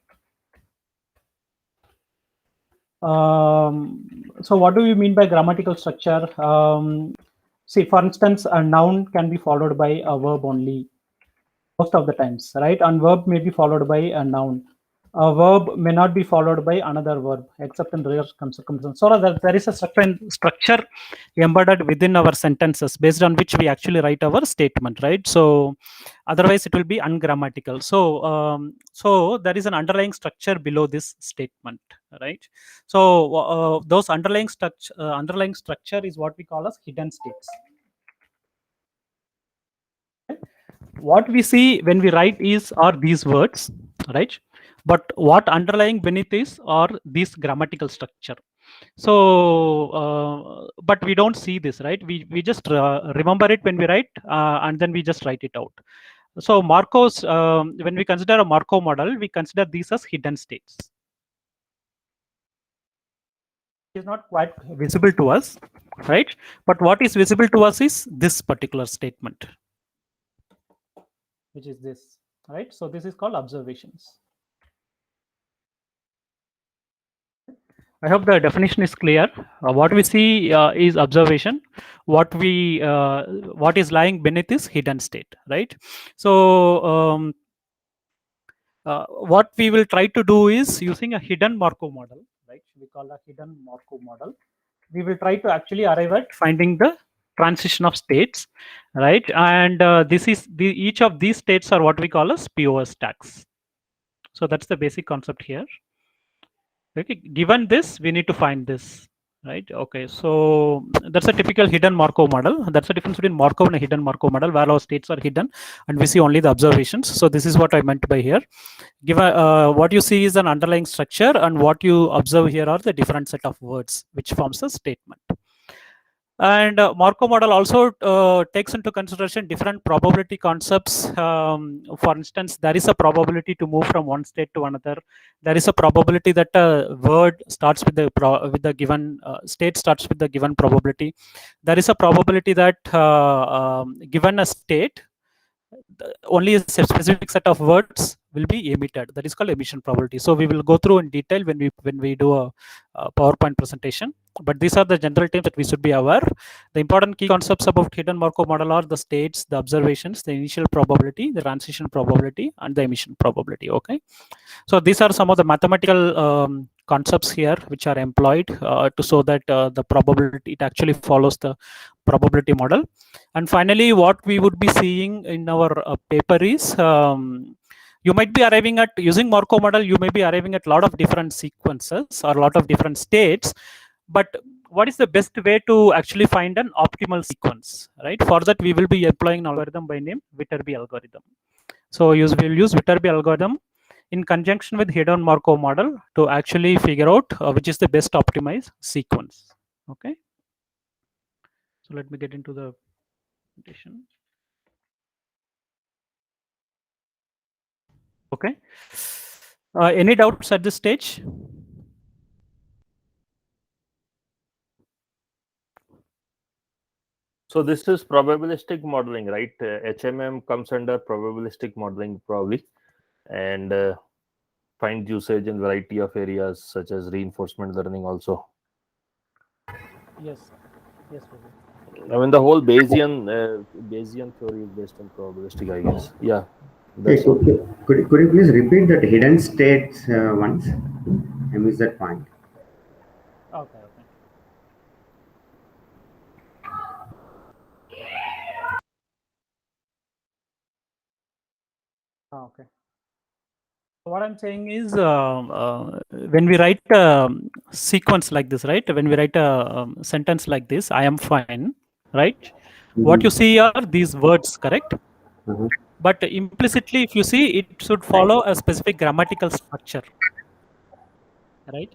[SPEAKER 5] So what do you mean by grammatical structure? See, for instance, a noun can be followed by a verb only most of the times, right? And verb may be followed by a noun. A verb may not be followed by another verb, except in rare circumstances. So there is a structure embedded within our sentences based on which we actually write our statement, right? So otherwise it will be ungrammatical. So there is an underlying structure below this statement, right? So those underlying structure is what we call as hidden states. What we see when we write are these words, right? But what underlying beneath is are this grammatical structure. So but we don't see this, right? We just remember it when we write, and then we just write it out. So Markov's, when we consider a Markov model, we consider these as hidden states. It is not quite visible to us, right? But what is visible to us is this particular statement, which is this, right? So this is called observations. I hope the definition is clear. What we see is observation. What is lying beneath is hidden state, right? So what we will try to do is using a hidden Markov model, right? We call a hidden Markov model. We will try to actually arrive at finding the transition of states, right? And this is each of these states are what we call as POS stacks. So that's the basic concept here. Okay, given this, we need to find this, right? Okay, so that's a typical hidden Markov model. That's the difference between Markov and a hidden Markov model, where our states are hidden and we see only the observations. So this is what I meant by here. Given what you see is an underlying structure, and what you observe here are the different set of words which forms a statement. And Markov model also takes into consideration different probability concepts. For instance, there is a probability to move from one state to another. There is a probability that a word starts with the given state starts with the given probability. There is a probability that given a state, only a specific set of words will be emitted. That is called emission probability. So we will go through in detail when we do a PowerPoint presentation. But these are the general terms that we should be aware. The important key concepts about hidden Markov model are the states, the observations, the initial probability, the transition probability, and the emission probability. Okay. So these are some of the mathematical concepts here which are employed to show that the probability, it actually follows the probability model. And finally, what we would be seeing in our paper is, you might be arriving at, using Markov model, you may be arriving at a lot of different sequences or a lot of different states. But what is the best way to actually find an optimal sequence, right? For that, we will be employing an algorithm by name Viterbi algorithm. So we'll use Viterbi algorithm. in conjunction with hidden Markov model to actually figure out which is the best optimized sequence. Okay. So let me get into the presentation. Okay. Any doubts at this stage?
[SPEAKER 1] So this is probabilistic modeling, right? HMM comes under probabilistic modeling probably, and finds usage in variety of areas such as reinforcement learning also.
[SPEAKER 5] Yes. Yes.
[SPEAKER 1] I mean, the whole Bayesian theory is based on probabilistic, I guess. Yeah.
[SPEAKER 6] Okay,
[SPEAKER 1] That's all.
[SPEAKER 6] could you please repeat that hidden states once? I missed that point.
[SPEAKER 5] Okay. Okay. What I'm saying is, when we write a sequence like this, right? When we write a sentence like this, I am fine, right? What you see are these words, correct?
[SPEAKER 6] Mhm.
[SPEAKER 5] But implicitly, if you see, it should follow a specific grammatical structure, right?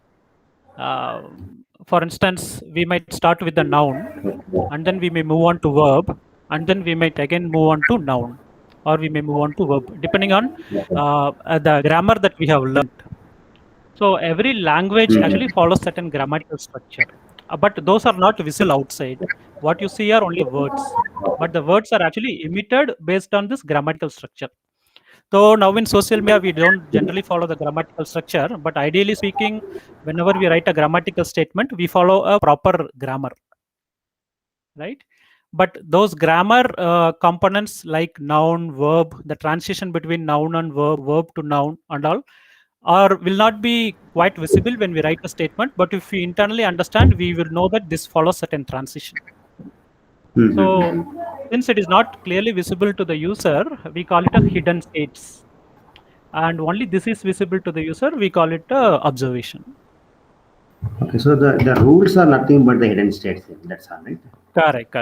[SPEAKER 5] For instance, we might start with the noun, and then we may move on to verb, and then we might again move on to noun, or we may move on to verb, depending on the grammar that we have learned. So every language actually follows certain grammatical structure, but those are not visible outside. What you see are only words, but the words are actually emitted based on this grammatical structure. So now in social media, we don't generally follow the grammatical structure, but ideally speaking, whenever we write a grammatical statement, we follow a proper grammar, right? But those grammar components like noun, verb, the transition between noun and verb to noun and all, will not be quite visible when we write a statement, but if we internally understand, we will know that this follows certain transition. So since it is not clearly visible to the user, we call it a hidden states. And only this is visible to the user, we call it observation.
[SPEAKER 6] Okay, so the rules are nothing but the hidden states. That's all, right?
[SPEAKER 5] Correct.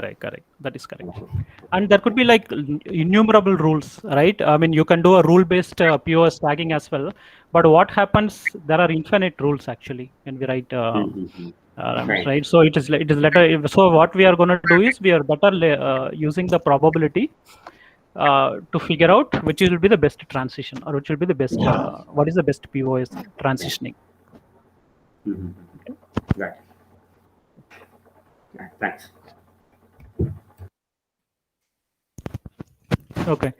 [SPEAKER 5] That is correct. And there could be like innumerable rules, right? I mean, you can do a rule-based POS tagging as well. But what happens? There are infinite rules actually when we write right. So it is letter. So what we are going to do is we are better using the probability to figure out which will be the best transition, or which will be the best what is the best POS transitioning.
[SPEAKER 6] Right. Yeah, thanks.
[SPEAKER 5] Okay.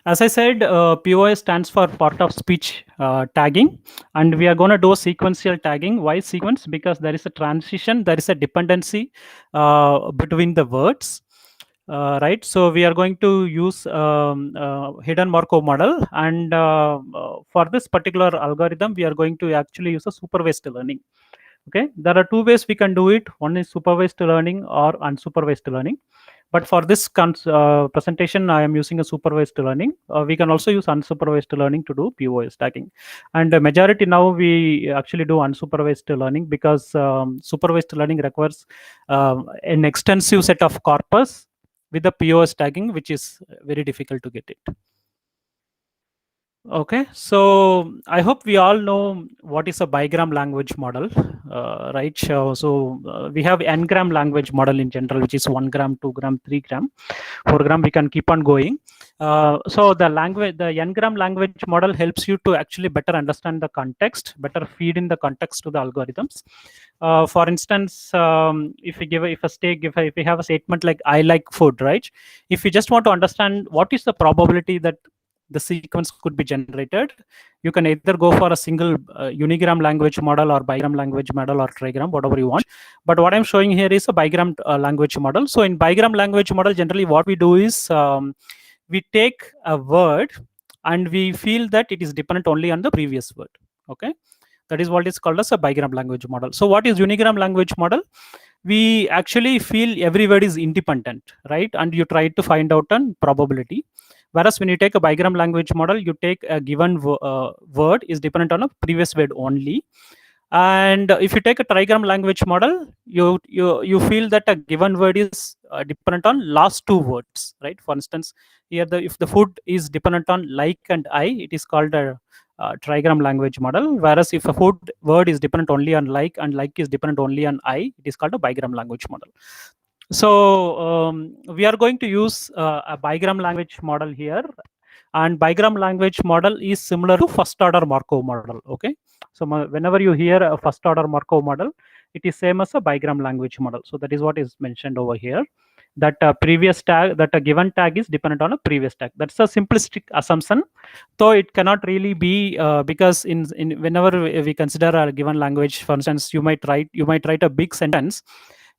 [SPEAKER 5] As I said, POS stands for part of speech tagging, and we are going to do sequential tagging. Why sequence? Because there is a transition, there is a dependency between the words, right? So we are going to use hidden Markov model, and for this particular algorithm, we are going to actually use a supervised learning. Okay, there are two ways we can do it. One is supervised learning or unsupervised learning. But for this presentation, I am using a supervised learning. We can also use unsupervised learning to do POS tagging. And the majority now we actually do unsupervised learning because supervised learning requires an extensive set of corpus with the POS tagging, which is very difficult to get it. Okay, so I hope we all know what is a bigram language model, right? So we have n-gram language model in general, which is 1 gram, 2 gram, 3 gram, 4 gram. We can keep on going. So the n-gram language model helps you to actually better understand the context, better feed in the context to the algorithms. For instance, if we have a statement like "I like food," right? If you just want to understand what is the probability that the sequence could be generated, you can either go for a single unigram language model or bigram language model or trigram, whatever you want. But what I'm showing here is a bigram language model. So in bigram language model, generally what we do is we take a word and we feel that it is dependent only on the previous word. Okay, that is what is called as a bigram language model. So what is unigram language model? We actually feel every word is independent, right? And you try to find out a probability. Whereas when you take a bigram language model, you take a given word is dependent on a previous word only, And if you take a trigram language model, you feel that a given word is dependent on last two words, right? For instance, here if the food is dependent on like and I, it is called a trigram language model. Whereas if a food word is dependent only on like and like is dependent only on I, it is called a bigram language model. So we are going to use a bigram language model here, and bigram language model is similar to first order Markov model. Okay, so whenever you hear a first order Markov model, it is same as a bigram language model. So that is what is mentioned over here, that previous tag, that a given tag is dependent on a previous tag. That's a simplistic assumption, though it cannot really be, because in whenever we consider a given language, for instance, you might write a big sentence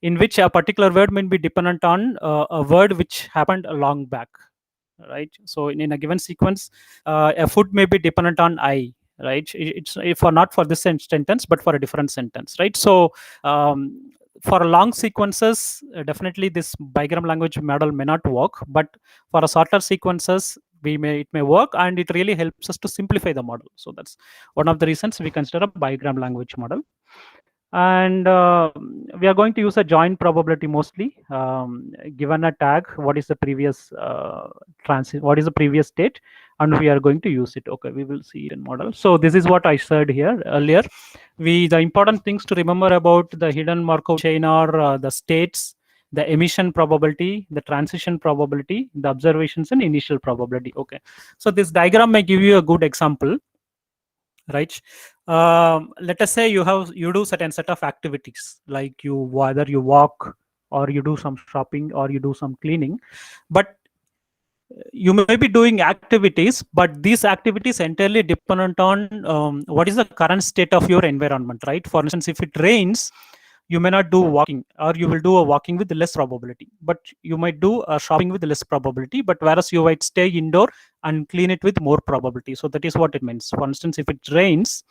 [SPEAKER 5] in which a particular word may be dependent on a word which happened a long back, right? So in a given sequence, a food may be dependent on I, right? It's for not for this sentence, but for a different sentence, right? So for long sequences, definitely this bigram language model may not work, but for a shorter sequences, it may work, and it really helps us to simplify the model. So that's one of the reasons we consider a bigram language model. And we are going to use a join probability mostly. Given a tag, what is the previous what is the previous state, and we are going to use it. Okay, we will see it in model. So this is what I said here earlier. The important things to remember about the hidden Markov chain are the states, the emission probability, the transition probability, the observations, and initial probability. Okay, so this diagram may give you a good example, right? Let us say you do certain set of activities, like whether you walk or you do some shopping or you do some cleaning, but you may be doing activities, but these activities entirely dependent on what is the current state of your environment, right? For instance, if it rains, you may not do walking, or you will do a walking with less probability, but you might do a shopping with less probability, but whereas you might stay indoor and clean it with more probability. So that is what it means. For instance, if it rains,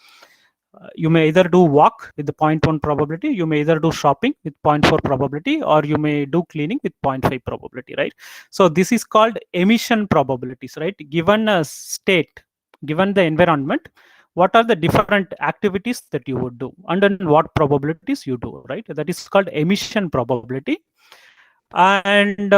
[SPEAKER 5] you may either do walk with the 0.1 probability, you may either do shopping with 0.4 probability, or you may do cleaning with 0.5 probability, right? So this is called emission probabilities, right? Given a state, given the environment, what are the different activities that you would do, and then what probabilities you do, right? That is called emission probability. And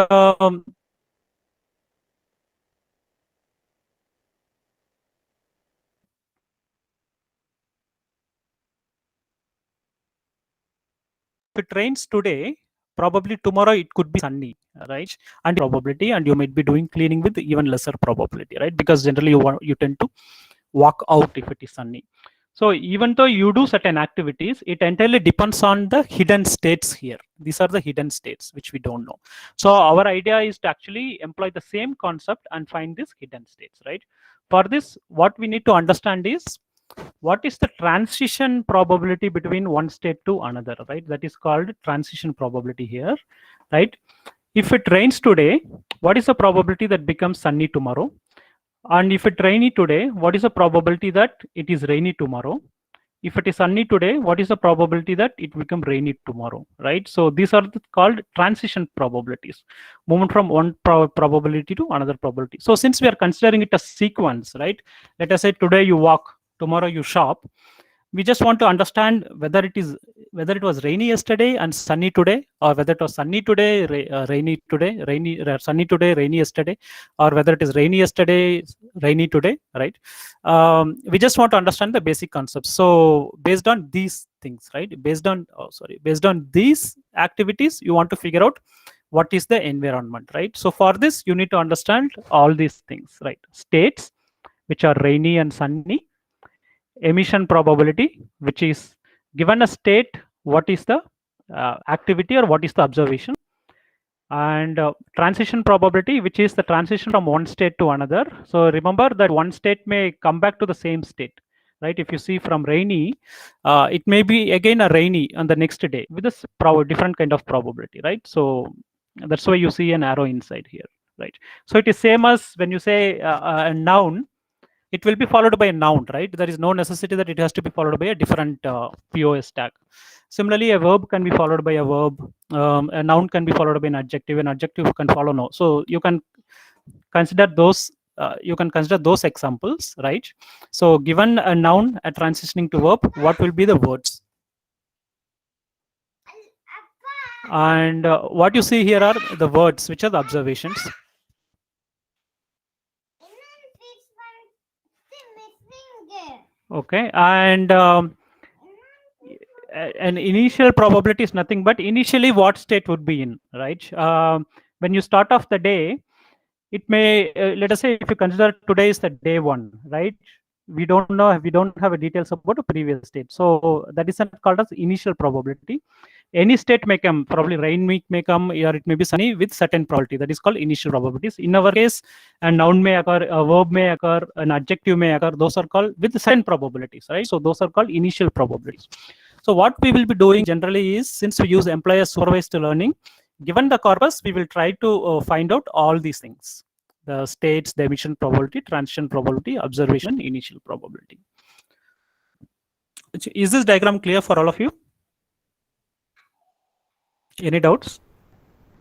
[SPEAKER 5] if it rains today, probably tomorrow it could be sunny, right? And probability, and you might be doing cleaning with even lesser probability, right? Because generally you tend to walk out if it is sunny. So even though you do certain activities, it entirely depends on the hidden states here. These are the hidden states which we don't know. So our idea is to actually employ the same concept and find these hidden states, right? For this, what we need to understand is what is the transition probability between one state to another, right? That is called transition probability here, right? If it rains today, what is the probability that becomes sunny tomorrow? And if it rainy today, what is the probability that it is rainy tomorrow? If it is sunny today, what is the probability that it become rainy tomorrow, right? So these are called transition probabilities, movement from one probability to another probability. So since we are considering it a sequence, right? Let us say today you walk, tomorrow you shop. We just want to understand whether it was rainy yesterday and sunny today, or whether it was sunny today, rainy today, sunny today, rainy yesterday, or whether it is rainy yesterday, rainy today, right? We just want to understand the basic concepts. So based on these things, right? Based on these activities, you want to figure out what is the environment, right? So for this, you need to understand all these things, right? States, which are rainy and sunny. Emission probability, which is given a state, what is the activity or what is the observation. And transition probability, which is the transition from one state to another. So remember that one state may come back to the same state, right? If you see from rainy, it may be again a rainy on the next day with a different kind of probability, right? So that's why you see an arrow inside here, right? So it is same as when you say a noun, it will be followed by a noun, right? There is no necessity that it has to be followed by a different POS tag. Similarly, a verb can be followed by a verb. A noun can be followed by an adjective. An adjective can follow no. So you can consider those you can consider those examples, right? So given a noun transitioning to verb, what will be the words? And what you see here are the words, which are the observations. Okay, and an initial probability is nothing but initially what state would be in, right? When you start off the day, it may, let us say, if you consider today is the day one, right? We don't know, we don't have a details about a previous state. So that is called as initial probability. Any state may come, probably rain may come, or it may be sunny with certain probability. That is called initial probabilities. In our case, a noun may occur, a verb may occur, an adjective may occur. Those are called with certain probabilities, right? So those are called initial probabilities. So what we will be doing generally is, since we use employer supervised learning, given the corpus, we will try to find out all these things: the states, the emission probability, transition probability, observation, initial probability. Is this diagram clear for all of you? Any doubts?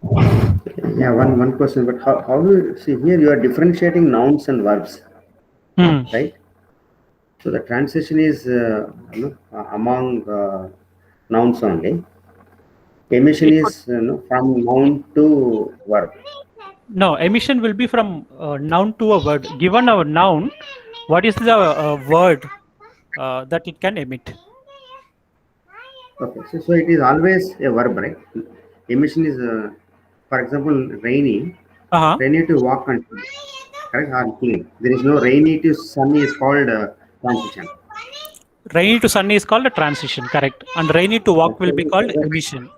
[SPEAKER 6] Yeah, one question. But how do you see here? You are differentiating nouns and verbs, right? So the transition is among nouns only. Emission is from noun to verb.
[SPEAKER 5] No, emission will be from noun to a word. Given our noun, what is the word that it can emit?
[SPEAKER 6] Okay, so it is always a verb, right? Emission is, for example, rainy. Rainy to walk and correct, or clean. There is no rainy to sunny is called transition.
[SPEAKER 5] Rainy to sunny is called a transition, correct? And rainy to walk will be called emission.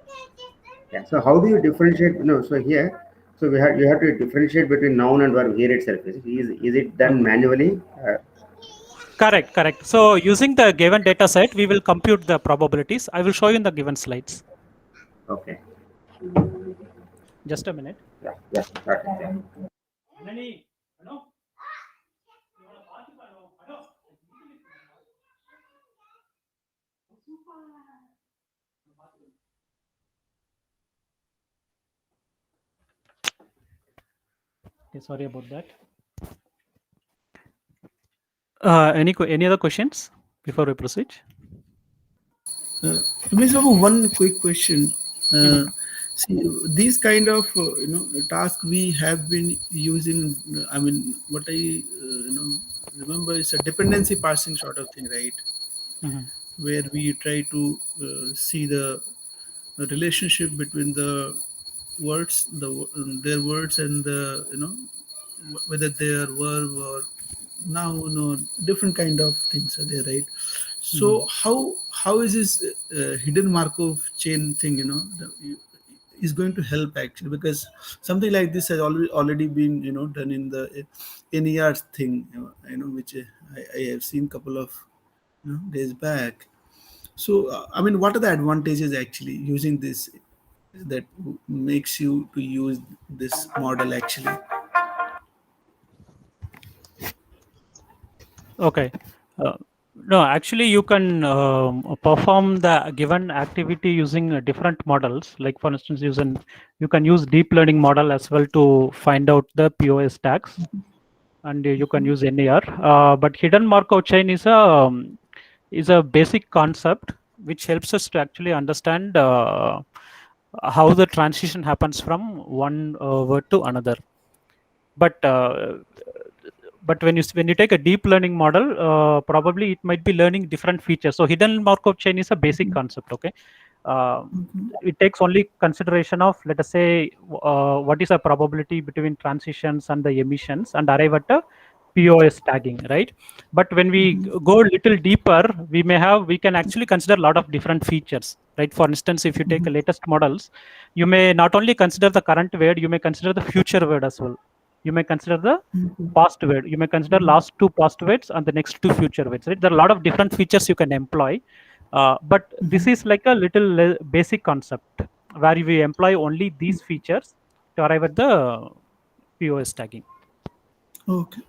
[SPEAKER 6] Yeah. So how do you differentiate? No. So here, so you have to differentiate between noun and verb here itself. Is it done manually?
[SPEAKER 5] Correct. So using the given data set, we will compute the probabilities. I will show you in the given slides.
[SPEAKER 6] Okay.
[SPEAKER 5] Just a minute.
[SPEAKER 6] Yeah.
[SPEAKER 5] Okay, sorry about that. Any other questions before we proceed?
[SPEAKER 3] One quick question. See, these kind of tasks we have been using. I mean, what I remember is a dependency parsing sort of thing, right? Where we try to see the relationship between the words, their words, and the whether they are verb or noun or different kind of things are there, right? So how is this hidden Markov chain thing is going to help actually, because something like this has already been done in the NER thing, which I have seen couple of days back. So I mean, what are the advantages actually using this that makes you to use this model actually?
[SPEAKER 5] Okay. No, actually, you can perform the given activity using different models. Like for instance, you can use deep learning model as well to find out the POS tags, and you can use NER. But hidden Markov chain is a basic concept which helps us to actually understand how the transition happens from one word to another. But when you take a deep learning model, probably it might be learning different features. So hidden Markov chain is a basic concept. Okay, it takes only consideration of, let us say, what is the probability between transitions and the emissions, and arrive at a POS tagging, right? But when we go a little deeper, we can actually consider a lot of different features, right? For instance, if you take the latest models, you may not only consider the current word, you may consider the future word as well. You may consider the past word. You may consider last two past words and the next two future words, right? There are a lot of different features you can employ. But this is like a little basic concept where we employ only these features to arrive at the POS tagging.
[SPEAKER 3] Okay.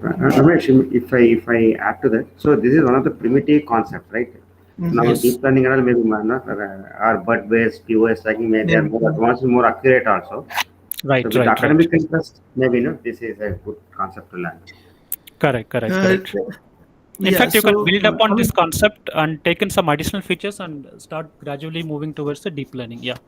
[SPEAKER 6] Ramesh, if I add to that, so this is one of the primitive concepts, right? Now
[SPEAKER 5] Yes.
[SPEAKER 6] deep learning maybe or bird based POS tagging, they are more advanced, more accurate also.
[SPEAKER 5] Right,
[SPEAKER 6] So with
[SPEAKER 5] right,
[SPEAKER 6] academic
[SPEAKER 5] right.
[SPEAKER 6] interest, maybe this is a good concept to learn.
[SPEAKER 5] Correct, correct,
[SPEAKER 3] Uh,
[SPEAKER 5] correct. In
[SPEAKER 3] yeah,
[SPEAKER 5] fact, you can
[SPEAKER 3] so
[SPEAKER 5] build upon this
[SPEAKER 3] coming-
[SPEAKER 5] concept and take in some additional features and start gradually moving towards the deep learning. Yeah.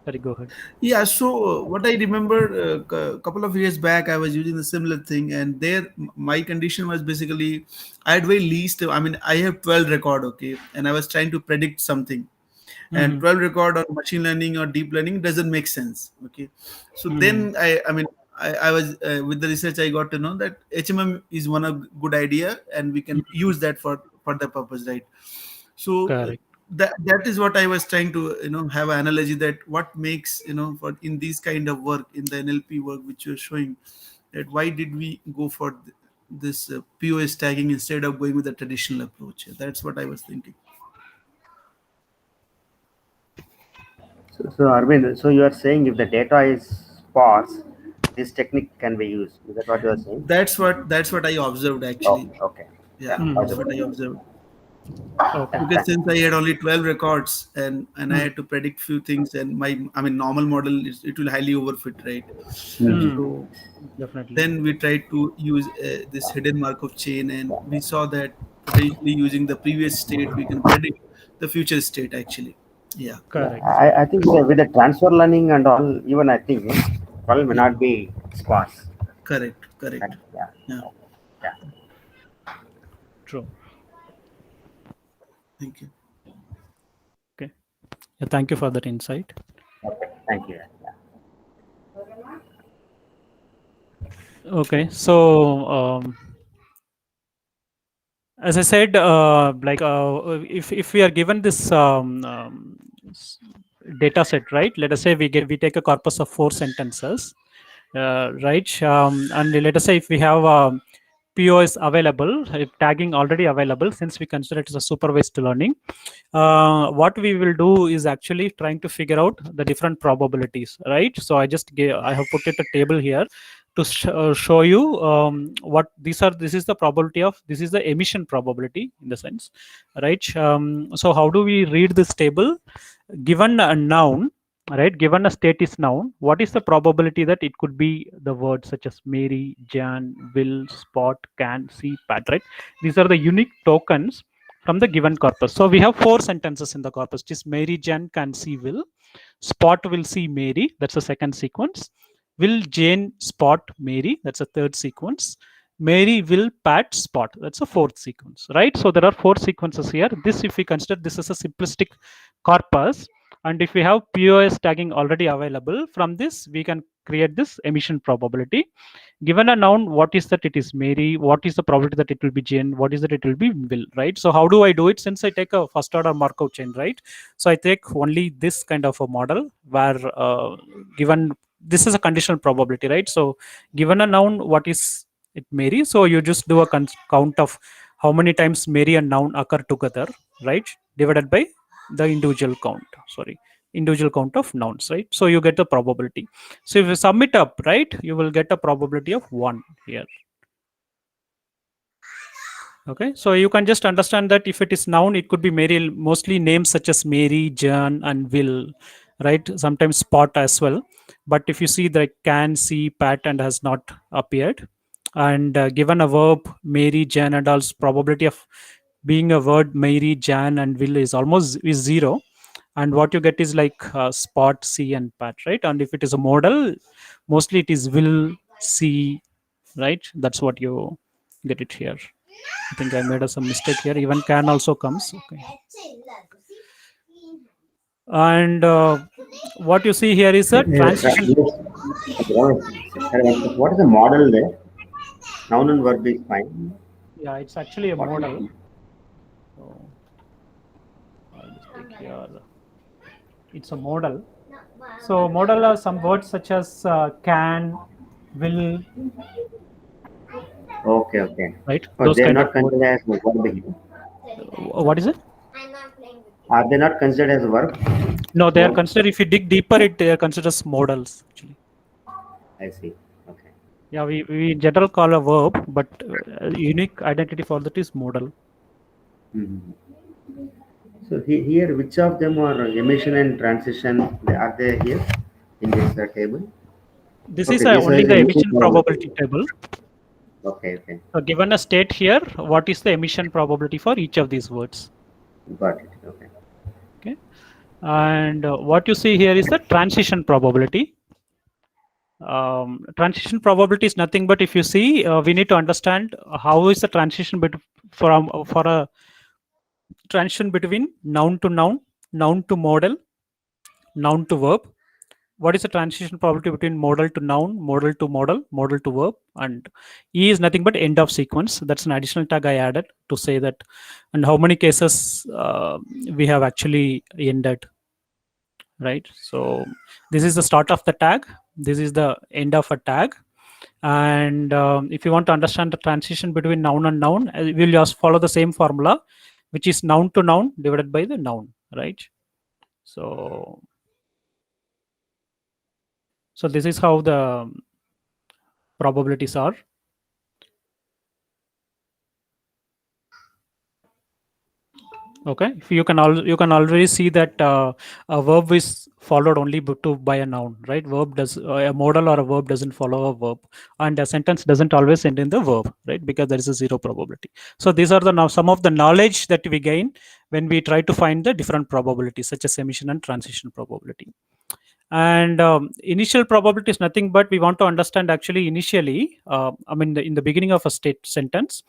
[SPEAKER 5] Sorry, go ahead.
[SPEAKER 3] Yeah, so what I remember a couple of years back, I was using a similar thing, and there my condition was basically I had very least. I mean, I have 12 record, okay, and I was trying to predict something, and 12 record on machine learning or deep learning doesn't make sense, okay. So then I mean, I was with the research, I got to know that HMM is one of good idea, and we can use that for the purpose, right? So
[SPEAKER 5] Correct.
[SPEAKER 3] that is what I was trying to have an analogy that what makes for in these kind of work in the NLP work which you're showing, that why did we go for this POS tagging instead of going with the traditional approach. That's what I was thinking.
[SPEAKER 6] So Arvind, so you are saying if the data is sparse, this technique can be used. Is that what you are saying?
[SPEAKER 3] That's what I observed actually.
[SPEAKER 6] Okay.
[SPEAKER 3] Yeah,
[SPEAKER 6] Yeah.
[SPEAKER 3] that's what I observed.
[SPEAKER 5] Okay.
[SPEAKER 3] Because since I had only 12 records and I had to predict few things, and normal model it will highly overfit, right? So
[SPEAKER 5] Definitely.
[SPEAKER 3] then we tried to use this hidden Markov chain, and we saw that potentially using the previous state we can predict the future state actually. Yeah,
[SPEAKER 5] Correct.
[SPEAKER 6] I think with the transfer learning and all, even I think probably may not be sparse.
[SPEAKER 3] correct.
[SPEAKER 6] Yeah.
[SPEAKER 3] Yeah,
[SPEAKER 6] Yeah.
[SPEAKER 5] True.
[SPEAKER 3] thank you.
[SPEAKER 5] Okay. Yeah, thank you for that insight.
[SPEAKER 6] Okay. Thank you. Yeah.
[SPEAKER 5] Okay. So, as I said, if we are given this data set, right? Let us say we take a corpus of 4 sentences, right? And let us say if we have POS available, tagging already available, since we consider it as a supervised learning, what we will do is actually trying to figure out the different probabilities, right? So I have put it a table here to show you what these are. This is the probability of, this is the emission probability in the sense, right? So how do we read this table? Given a noun, right, given a state is noun, what is the probability that it could be the words such as Mary, Jan, will, spot, can, see, Pat, right? These are the unique tokens from the given corpus. So we have 4 sentences in the corpus, which is Mary, Jan, can, see, will. Spot will see Mary, that's the second sequence. Will Jane spot Mary, that's the third sequence. Mary will Pat spot, that's the fourth sequence, right? So there are 4 sequences here. This, if we consider this is a simplistic corpus, and if we have POS tagging already available, from this we can create this emission probability. Given a noun, what is that it is Mary, what is the probability that it will be Jane, what is that it will be Will, right? So how do I do it? Since I take a first order Markov chain, right? So I take only this kind of a model where given this is a conditional probability, right? So given a noun, what is it Mary? So you just do a count of how many times Mary and noun occur together, right? Divided by the individual count of nouns, right? So you get the probability. So if you sum it up, right, you will get a probability of 1 here. Okay, so you can just understand that if it is noun, it could be Mary, mostly names such as Mary, John, and Will, right? Sometimes Spot as well. But if you see the can, see, Pat, and has not appeared, and given a verb Mary, Jan, and all's probability of being a word Mary, Jan, and Will is almost 0. And what you get is like Spot, see, and Pat, right? And if it is a model, mostly it is Will, see, right? That's what you get it here. I think I made some mistake here. Even can also comes. Okay. And what you see here is a transition.
[SPEAKER 6] What is the model there? Noun and verb is fine.
[SPEAKER 5] Yeah, it's actually a model. So I'll just take here. It's a model. So model are some words such as can, will.
[SPEAKER 6] Okay.
[SPEAKER 5] Right.
[SPEAKER 6] But
[SPEAKER 5] Those
[SPEAKER 6] they are
[SPEAKER 5] kind
[SPEAKER 6] not
[SPEAKER 5] of
[SPEAKER 6] considered as a verb here.
[SPEAKER 5] What is it?
[SPEAKER 6] Are they not considered as a verb?
[SPEAKER 5] No, they are considered. If you dig deeper, they are considered as models actually.
[SPEAKER 6] I see. Okay.
[SPEAKER 5] Yeah, we in general call a verb, but unique identity for that is model.
[SPEAKER 6] So here, which of them are emission and transition? Are they here in this table?
[SPEAKER 5] This
[SPEAKER 6] Okay,
[SPEAKER 5] is
[SPEAKER 6] this
[SPEAKER 5] only
[SPEAKER 6] is
[SPEAKER 5] the
[SPEAKER 6] a
[SPEAKER 5] emission probability table.
[SPEAKER 6] Okay, okay,
[SPEAKER 5] So given a state here, what is the emission probability for each of these words?
[SPEAKER 6] got it. Okay.
[SPEAKER 5] Okay. And what you see here is the transition probability. Transition probability is nothing but, if you see, we need to understand how is the transition for a transition between noun to noun, noun to modal, noun to verb. What is the transition probability between modal to noun, modal to modal, modal to verb? And E is nothing but end of sequence. That's an additional tag I added to say that, and how many cases we have actually ended, right? So this is the start of the tag. This is the end of a tag. And if you want to understand the transition between noun and noun, we'll just follow the same formula, which is noun to noun divided by the noun, right? So this is how the probabilities are. Okay, if you can already see that a verb is followed only by a noun, right? A modal or a verb doesn't follow a verb, and a sentence doesn't always end in the verb, right? Because there is a zero probability. So these are some of the knowledge that we gain when we try to find the different probabilities, such as emission and transition probability. And initial probability is nothing but, we want to understand actually initially, in the beginning of a sentence,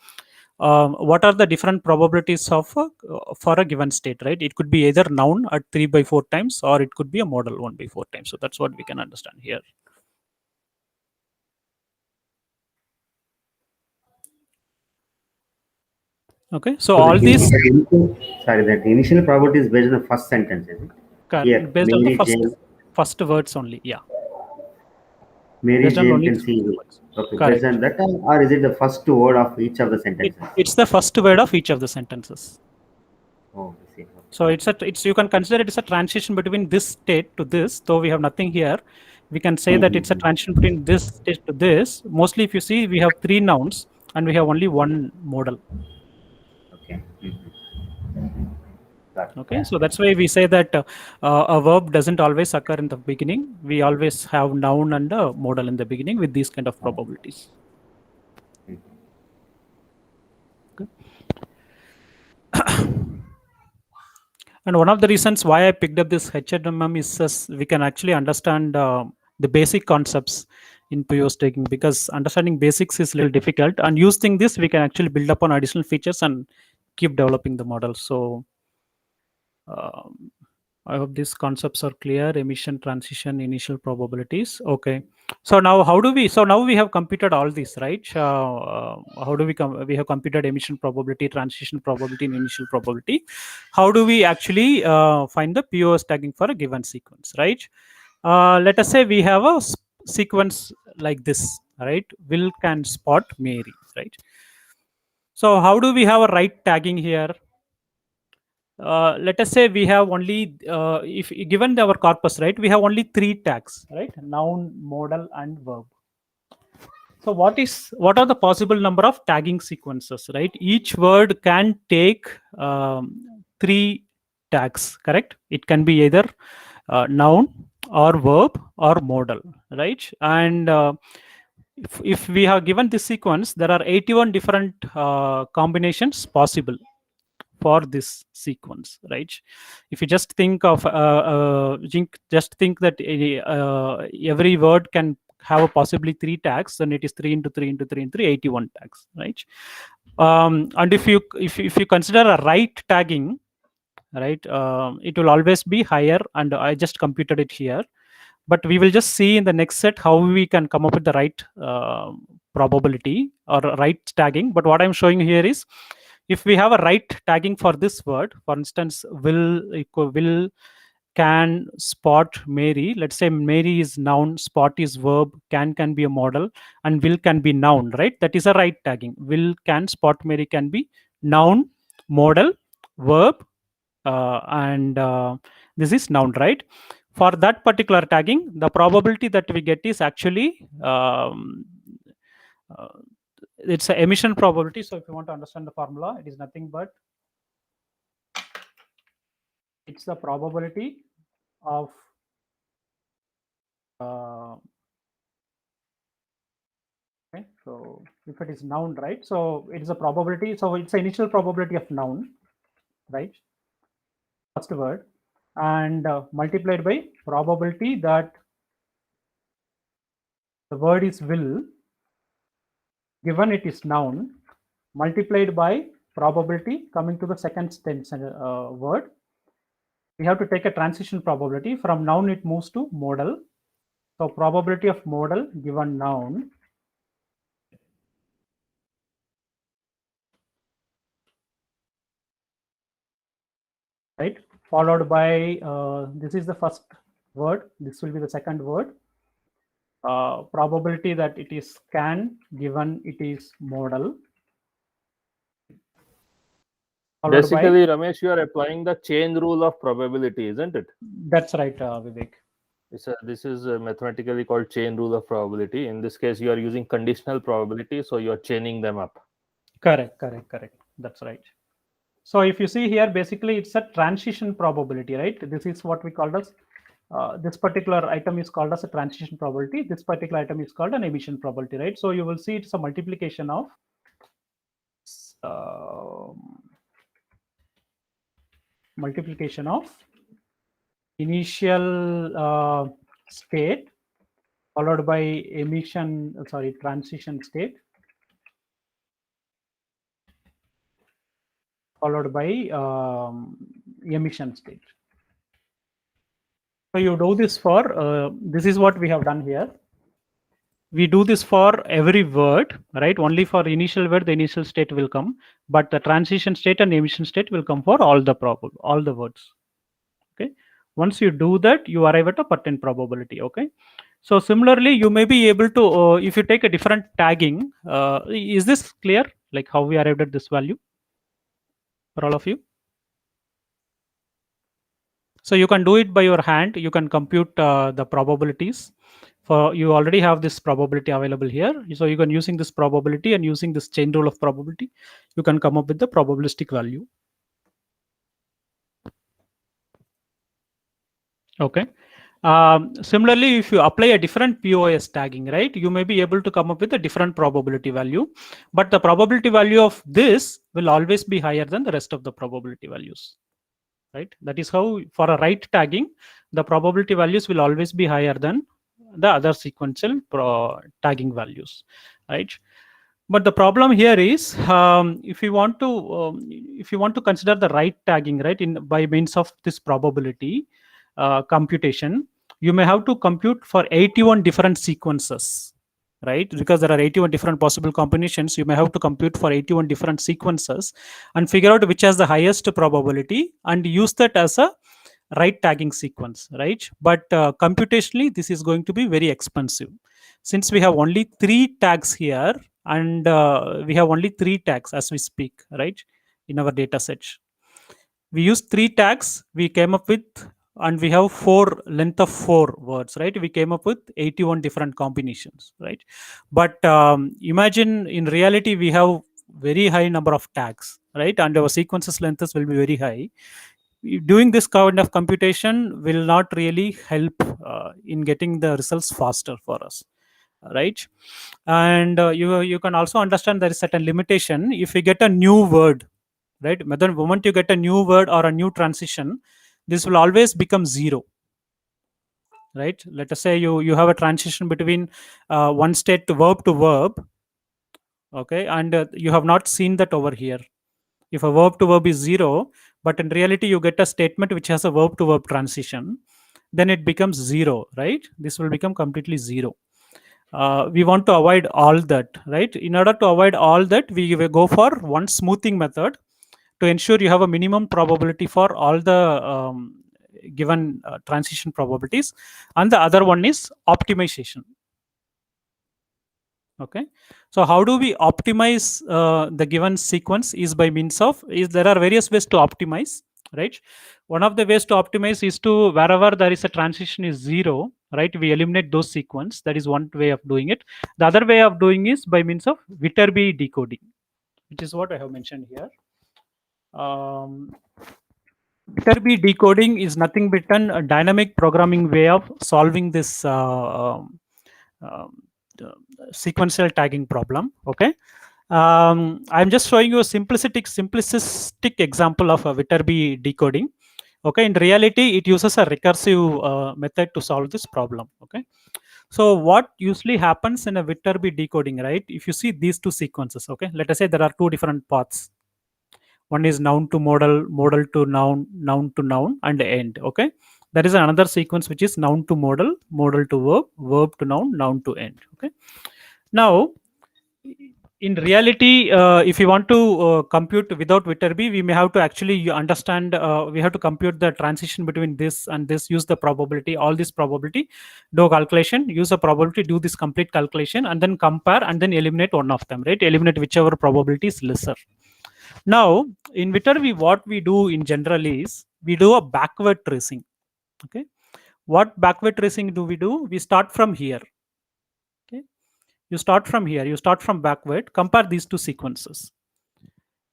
[SPEAKER 5] what are the different probabilities of for a given state, right? It could be either noun at 3/4 times, or it could be a modal 1/4 times. So that's what we can understand here. Okay, so all these
[SPEAKER 6] The initial probability is based on the first sentence, is it? Here,
[SPEAKER 5] based on the
[SPEAKER 6] Mary Jane,
[SPEAKER 5] first words only. Yeah,
[SPEAKER 6] Mary
[SPEAKER 5] based on
[SPEAKER 6] Jane
[SPEAKER 5] only
[SPEAKER 6] can
[SPEAKER 5] the
[SPEAKER 6] see
[SPEAKER 5] first
[SPEAKER 6] you.
[SPEAKER 5] words.
[SPEAKER 6] Okay, based
[SPEAKER 5] Correct.
[SPEAKER 6] on that, or is it the first word of each of the sentences?
[SPEAKER 5] It's the first word of each of the sentences.
[SPEAKER 6] Oh, I see. Okay.
[SPEAKER 5] So you can consider it as a transition between this state to this. Though we have nothing here, we can say that it's a transition between this state to this. Mostly, if you see, we have 3 nouns and we have only 1 modal.
[SPEAKER 6] Okay.
[SPEAKER 5] Okay, so that's why we say that a verb doesn't always occur in the beginning. We always have noun and a modal in the beginning with these kind of probabilities. Okay. And one of the reasons why I picked up this HMM is we can actually understand the basic concepts in PO staking, because understanding basics is a little difficult, and using this we can actually build upon additional features and keep developing the model. So I hope these concepts are clear. Emission, transition, initial probabilities. Okay. So now now we have computed all these, right? How do we have computed emission probability, transition probability, and initial probability. How do we actually find the POS tagging for a given sequence, right? Let us say we have a sequence like this, right? Will can spot Mary, right? So how do we have a right tagging here? Let us say we have only, if given our corpus, right, we have only 3 tags, right? Noun, modal, and verb. So what are the possible number of tagging sequences, right? Each word can take 3 tags, correct? It can be either noun or verb or modal, right? And if we have given this sequence, there are 81 different combinations possible for this sequence, right? If you just think of just think that every word can have a possibly 3 tags, then it is 3 into 3 into 3 into 3, 81 tags, right? And if you consider a right tagging, right, it will always be higher, and I just computed it here. But we will just see in the next set how we can come up with the right probability or right tagging. But what I'm showing here is, if we have a right tagging for this word, for instance, will can spot Mary. Let's say Mary is noun, spot is verb, can be a modal, and will can be noun, right? That is a right tagging. Will can spot Mary can be noun, modal, verb, and this is noun, right? For that particular tagging, the probability that we get is actually it's a emission probability. So if you want to understand the formula, it is nothing but it's the probability of Okay, so if it is noun, right? So it is a probability. So it's the initial probability of noun, right? First word, and multiplied by probability that the word is will, given it is noun, multiplied by probability coming to the second tense word. We have to take a transition probability. From noun it moves to modal. So probability of modal given noun right, followed by this is the first word, this will be the second word, probability that it is can given it is modal, followed
[SPEAKER 1] Basically, Ramesh, you are applying the chain rule of probability, isn't it?
[SPEAKER 5] That's right, Vivek.
[SPEAKER 1] This is mathematically called chain rule of probability. In this case, you are using conditional probability, so you are chaining them up.
[SPEAKER 5] Correct. That's right. So if you see here, basically it's a transition probability, right? This is what we call as this particular item is called as a transition probability. This particular item is called an emission probability, right? So you will see it's a multiplication of initial state followed by transition state followed by emission state. So you do this for this is what we have done here. We do this for every word, right? Only for initial word the initial state will come, but the transition state and emission state will come for all the words. Okay, once you do that, you arrive at a pertinent probability. Okay, so similarly you may be able to if you take a different tagging, is this clear, like how we arrived at this value for all of you? So you can do it by your hand. You can compute the probabilities. For you already have this probability available here. So you can using this probability and using this chain rule of probability, you can come up with the probabilistic value. Okay. Similarly, if you apply a different POS tagging, right, you may be able to come up with a different probability value, but the probability value of this will always be higher than the rest of the probability values. Right, that is how for a right tagging the probability values will always be higher than the other sequential tagging values, right? But the problem here is if you want to consider the right tagging, right, in by means of this probability computation, you may have to compute for 81 different sequences, right? Because there are 81 different possible combinations, you may have to compute for 81 different sequences and figure out which has the highest probability and use that as a right tagging sequence, right? But computationally this is going to be very expensive, since we have only 3 tags here and we have only 3 tags as we speak, right, in our data set. We used 3 tags, we came up with, and we have length of 4 words, right? We came up with 81 different combinations, right? But imagine in reality we have very high number of tags, right? And our sequences lengths will be very high. Doing this kind of computation will not really help in getting the results faster for us, right? And you can also understand there is certain limitation if we get a new word, right? But the moment you get a new word or a new transition, this will always become 0, right? Let us say you have a transition between one state to verb, okay, and you have not seen that over here. If a verb to verb is 0, but in reality you get a statement which has a verb to verb transition, then it becomes 0, right? This will become completely 0. We want to avoid all that, right? In order to avoid all that, we will go for one smoothing method to ensure you have a minimum probability for all the given transition probabilities, and the other one is optimization. Okay, so how do we optimize the given sequence is by means of there are various ways to optimize, right? One of the ways to optimize is to wherever there is a transition is 0, right, we eliminate those sequence. That is one way of doing it. The other way of doing is by means of Viterbi decoding, which is what I have mentioned here. Viterbi decoding is nothing but a dynamic programming way of solving this sequential tagging problem. Okay. I'm just showing you a simplistic example of a Viterbi decoding. Okay, in reality, it uses a recursive method to solve this problem. Okay, so what usually happens in a Viterbi decoding, right? If you see these two sequences, okay, let us say there are two different paths. One is noun to modal, modal to noun, noun to noun, and end. Okay, there is another sequence which is noun to modal, modal to verb, verb to noun, noun to end. Okay, now in reality, if you want to compute without Viterbi, we may have to actually understand, we have to compute the transition between this and this, use the probability, all this probability, do a calculation, use a probability, do this complete calculation, and then compare and then eliminate one of them, right? Eliminate whichever probability is lesser. Now, in Viterbi, what we do in general is we do a backward tracing. Okay, what backward tracing do? We start from here. Okay, you start from here. You start from backward. Compare these two sequences.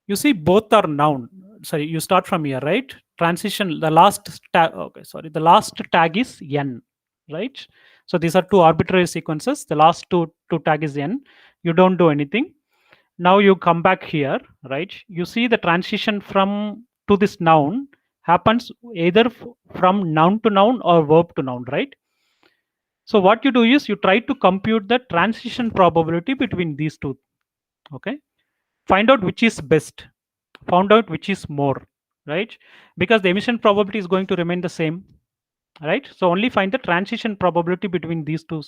[SPEAKER 5] You see, both are noun. Sorry, you start from here, right? Transition. The last tag. Okay, sorry. The last tag is n, right? So these are two arbitrary sequences. The last two tag is n. You don't do anything. Now you come back here, right? You see the transition from to this noun happens either from noun to noun or verb to noun, right? So what you do is you try to compute the transition probability between these two. Okay, find out which is best, found out which is more, right? Because the emission probability is going to remain the same, right? So only find the transition probability between these two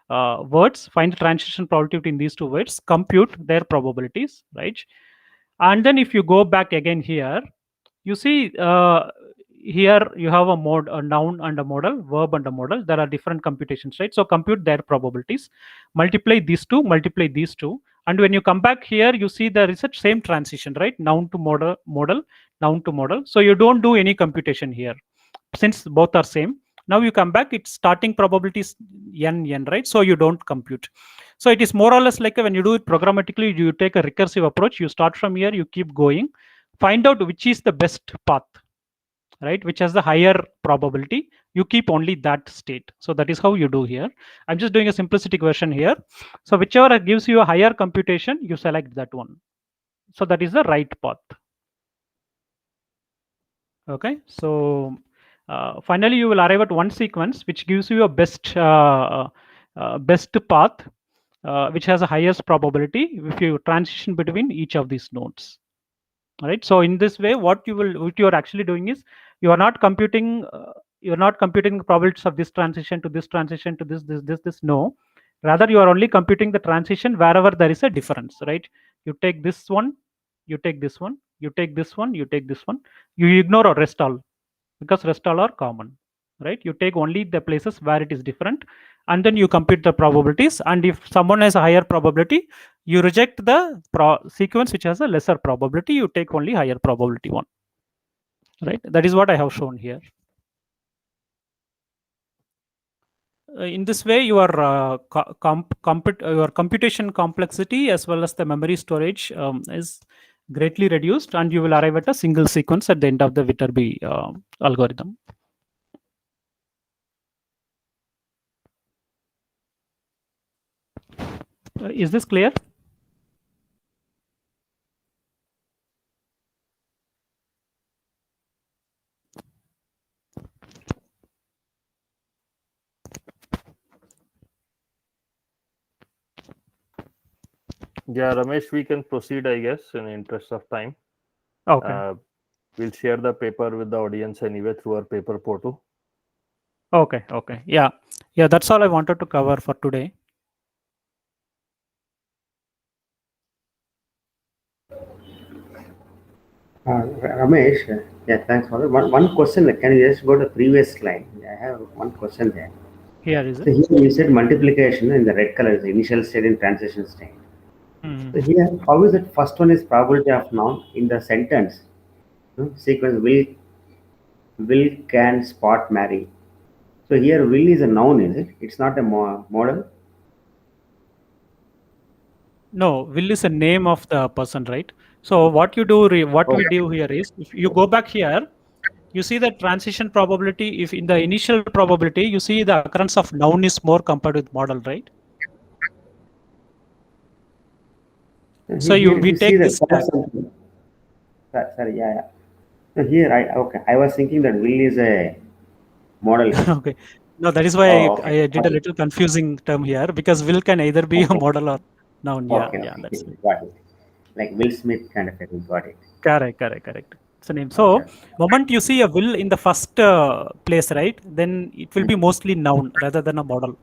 [SPEAKER 5] words, find the transition probability between these two words, compute their probabilities, right? And then if you go back again here, you see here you have a noun and a modal, verb and a modal. There are different computations, right? So compute their probabilities, multiply these two, and when you come back here, you see there is a same transition, right? Noun to modal, noun to modal. So you don't do any computation here since both are same. Now you come back, its starting probability is n, right? So you don't compute. So it is more or less like when you do it programmatically, you take a recursive approach. You start from here, you keep going, find out which is the best path, right? Which has the higher probability. You keep only that state. So that is how you do here. I'm just doing a simplistic version here. So whichever gives you a higher computation, you select that one. So that is the right path. Okay, so finally you will arrive at one sequence which gives you a best best path, which has the highest probability if you transition between each of these nodes. All right, so in this way, what you are actually doing is you are not computing the probabilities of this transition to this transition to this. No, rather you are only computing the transition wherever there is a difference, right? You take this one, you take this one, you take this one, you take this one, you ignore or rest all, because rest all are common, right? You take only the places where it is different, and then you compute the probabilities. And if someone has a higher probability, you reject the sequence which has a lesser probability. You take only higher probability one, right? That is what I have shown here. In this way, your computation complexity as well as the memory storage is greatly reduced, and you will arrive at a single sequence at the end of the Viterbi algorithm. Is this clear?
[SPEAKER 1] Yeah, Ramesh, we can proceed, I guess, in the interest of time.
[SPEAKER 5] Okay.
[SPEAKER 1] We'll share the paper with the audience anyway through our paper portal.
[SPEAKER 5] Okay. Okay. Yeah. Yeah. That's all I wanted to cover for today.
[SPEAKER 6] Ramesh, yeah, thanks for that. One question. Can you just go to the previous slide? I have one question there.
[SPEAKER 5] Here is
[SPEAKER 6] So
[SPEAKER 5] it.
[SPEAKER 6] here you said multiplication in the red color is the initial state and transition state.
[SPEAKER 5] Mm-hmm.
[SPEAKER 6] So here, how is it? First one is probability of noun in the sentence sequence. Will can Spot marry? So here, will is a noun, is it? It's not a model.
[SPEAKER 5] No, will is a name of the person, right? So what you do, we do here is, if you go back here, you see the transition probability. If in the initial probability, you see the occurrence of noun is more compared with model, right? So we take this tag.
[SPEAKER 6] Sorry, yeah. So here, I was thinking that will is a model.
[SPEAKER 5] Okay. No, that is why
[SPEAKER 6] Okay.
[SPEAKER 5] I did a little confusing term here, because will can either be a model or noun. Yeah,
[SPEAKER 6] Okay.
[SPEAKER 5] that's it.
[SPEAKER 6] Got it. Like Will Smith kind of thing. Got it.
[SPEAKER 5] Correct. It's a name. So, moment you see a will in the first place, right? Then it will be mostly noun rather than a model,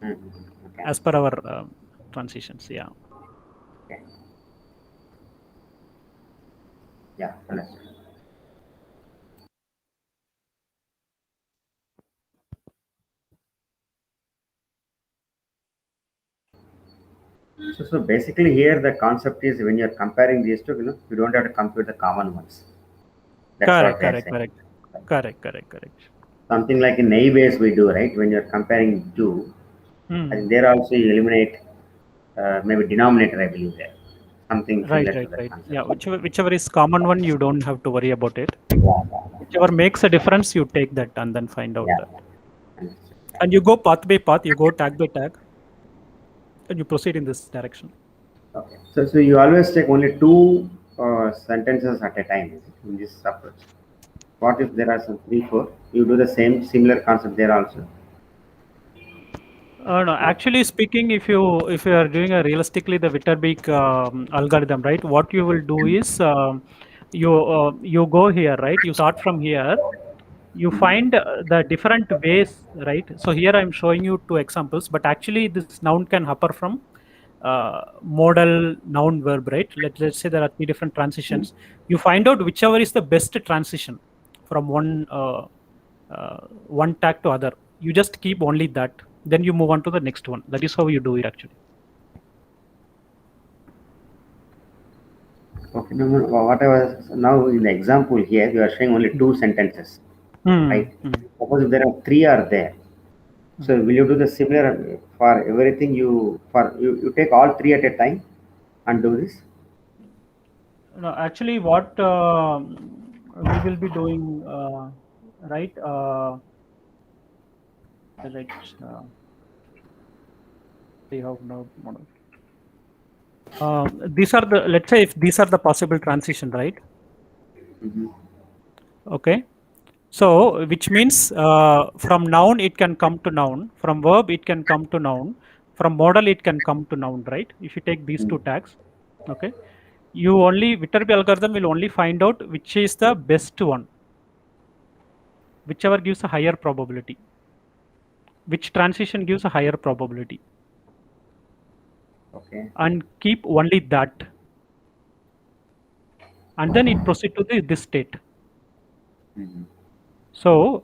[SPEAKER 6] Okay.
[SPEAKER 5] as per our transitions. Yeah.
[SPEAKER 6] Okay. Yeah. Understood. So basically here the concept is when you're comparing these two, you don't have to compute the common ones. That's what they're saying.
[SPEAKER 5] Correct.
[SPEAKER 6] Something like in base we do, right? When you're comparing two, I think there also you eliminate maybe denominator, I believe there. Something similar to that concept.
[SPEAKER 5] Yeah, whichever is common one, you don't have to worry about it. Whichever makes a difference, you take that and then find out that.
[SPEAKER 6] Understood.
[SPEAKER 5] And you go path by path, you go tag by tag, and you proceed in this direction.
[SPEAKER 6] Okay. So you always take only two sentences at a time, is it, in this approach? What if there are some 3, 4? You do the similar concept there also.
[SPEAKER 5] No, actually speaking, if you are doing a realistically the Viterbeek algorithm, right? What you will do is you go here, right? You start from here. You find the different ways, right? So here I'm showing you 2 examples, but actually this noun can happen from modal, noun, verb, right? Let's say there are 3 different transitions. You find out whichever is the best transition from one tag to other. You just keep only that. Then you move on to the next one. That is how you do it actually.
[SPEAKER 6] Okay. No, what I was now in the example here, you are showing only 2 sentences, right? Suppose if there are 3 are there. So will you do the similar for everything? You take all 3 at a time and do this?
[SPEAKER 5] No, actually, what we will be doing, right? We have no model. These are the, let's say if these are the possible transition, right? Okay. So which means from noun it can come to noun, from verb it can come to noun, from modal it can come to noun, right? If you take these 2 tags, okay, you only Viterbi algorithm will only find out which is the best one, whichever gives a higher probability, which transition gives a higher probability.
[SPEAKER 6] Okay.
[SPEAKER 5] And keep only that, and then it proceed to this state. So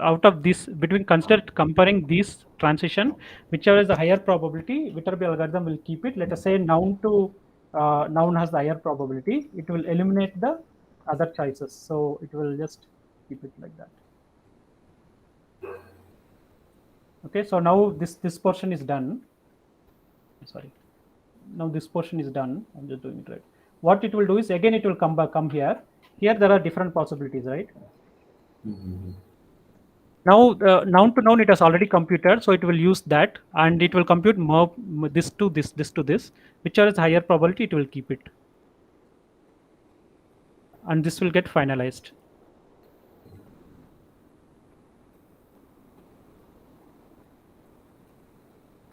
[SPEAKER 5] out of this, between comparing these transition, whichever is the higher probability, Viterbi algorithm will keep it. Let us say noun to noun has the higher probability. It will eliminate the other choices. So it will just keep it like that. Okay. So now this portion is done. Sorry. Now this portion is done. I'm just doing it right. What it will do is again it will come here. Here there are different possibilities, right? Now noun to noun it has already computed, so it will use that and it will compute this to this to this. Whichever is higher probability, it will keep it, and this will get finalized.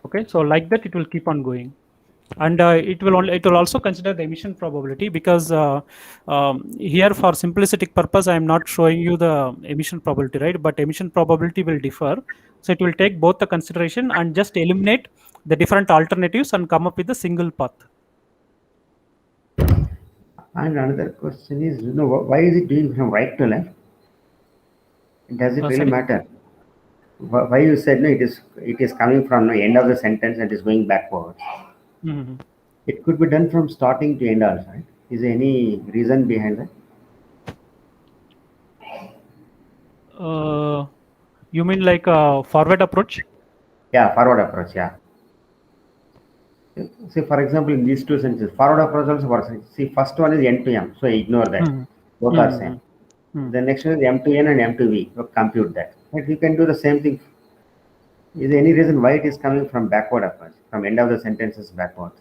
[SPEAKER 5] Okay, so like that it will keep on going. And it will also consider the emission probability, because here for simplistic purpose I am not showing you the emission probability, right? But emission probability will differ, so it will take both the consideration and just eliminate the different alternatives and come up with a single path.
[SPEAKER 6] And another question is, why is it doing from right to left? Does it really matter? Why you said no? It is coming from the end of the sentence and is going backwards. It could be done from starting to end also, right? Is there any reason behind
[SPEAKER 5] that? You mean like a forward approach?
[SPEAKER 6] Yeah, forward approach, yeah. See, for example, in these 2 sentences, forward approach also works. See, first one is N to M, so ignore that. Both are same. The next one is M to N and M to V, so compute that. But you can do the same thing. Is there any reason why it is coming from backward approach, from end of the sentences backwards?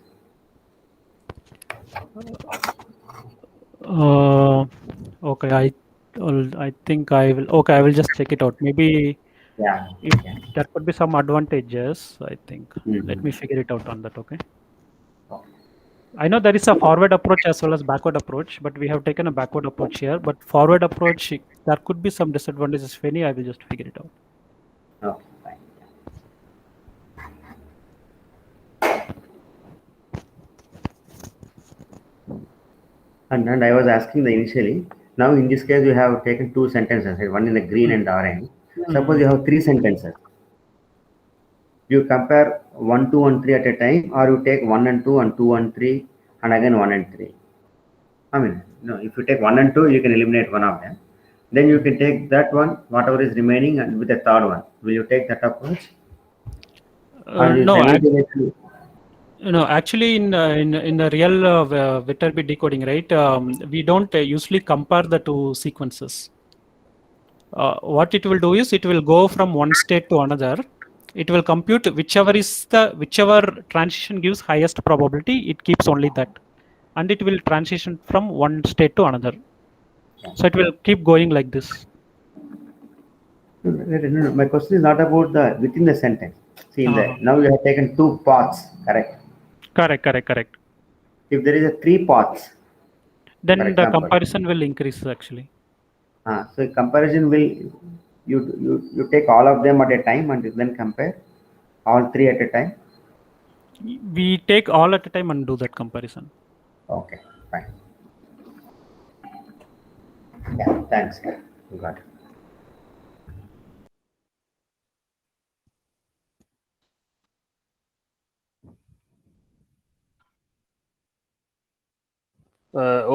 [SPEAKER 5] Okay, I think I will. Okay, I will just check it out. Maybe
[SPEAKER 6] Yeah.
[SPEAKER 5] there could be some advantages. I think. Let me
[SPEAKER 6] Mhm.
[SPEAKER 5] figure it out on that. Okay.
[SPEAKER 6] Okay.
[SPEAKER 5] I know there is a forward approach as well as backward approach, but we have taken a backward approach here. But forward approach, there could be some disadvantages. If any, I will just figure it out.
[SPEAKER 6] Okay, fine. And I was asking the initially, now in this case you have taken two sentences, right? One in the green and orange. Suppose you have three sentences. You compare 1, 2, and 3 at a time, or you take 1 and 2 and 2 and 3 and again 1 and 3. I mean, no, if you take 1 and 2, you can eliminate one of them. Then you can take that one, whatever is remaining, and with the third one. Will you take that approach? Or you
[SPEAKER 5] No,
[SPEAKER 6] simultaneously?
[SPEAKER 5] no. Actually, in the real Viterbi decoding, right? We don't usually compare the two sequences. What it will do is it will go from one state to another. It will compute whichever transition gives highest probability. It keeps only that, and it will transition from one state to another. So it will keep going like this.
[SPEAKER 6] No, my question is not about the within the sentence. See,
[SPEAKER 5] Uh-huh.
[SPEAKER 6] now you have taken two paths, correct?
[SPEAKER 5] Correct.
[SPEAKER 6] If there is a three paths, for
[SPEAKER 5] Then the
[SPEAKER 6] example,
[SPEAKER 5] comparison will increase actually.
[SPEAKER 6] so comparison will you take all of them at a time and then compare all three at a time.
[SPEAKER 5] We take all at a time and do that comparison.
[SPEAKER 6] Okay, fine. Yeah, thanks. You got it.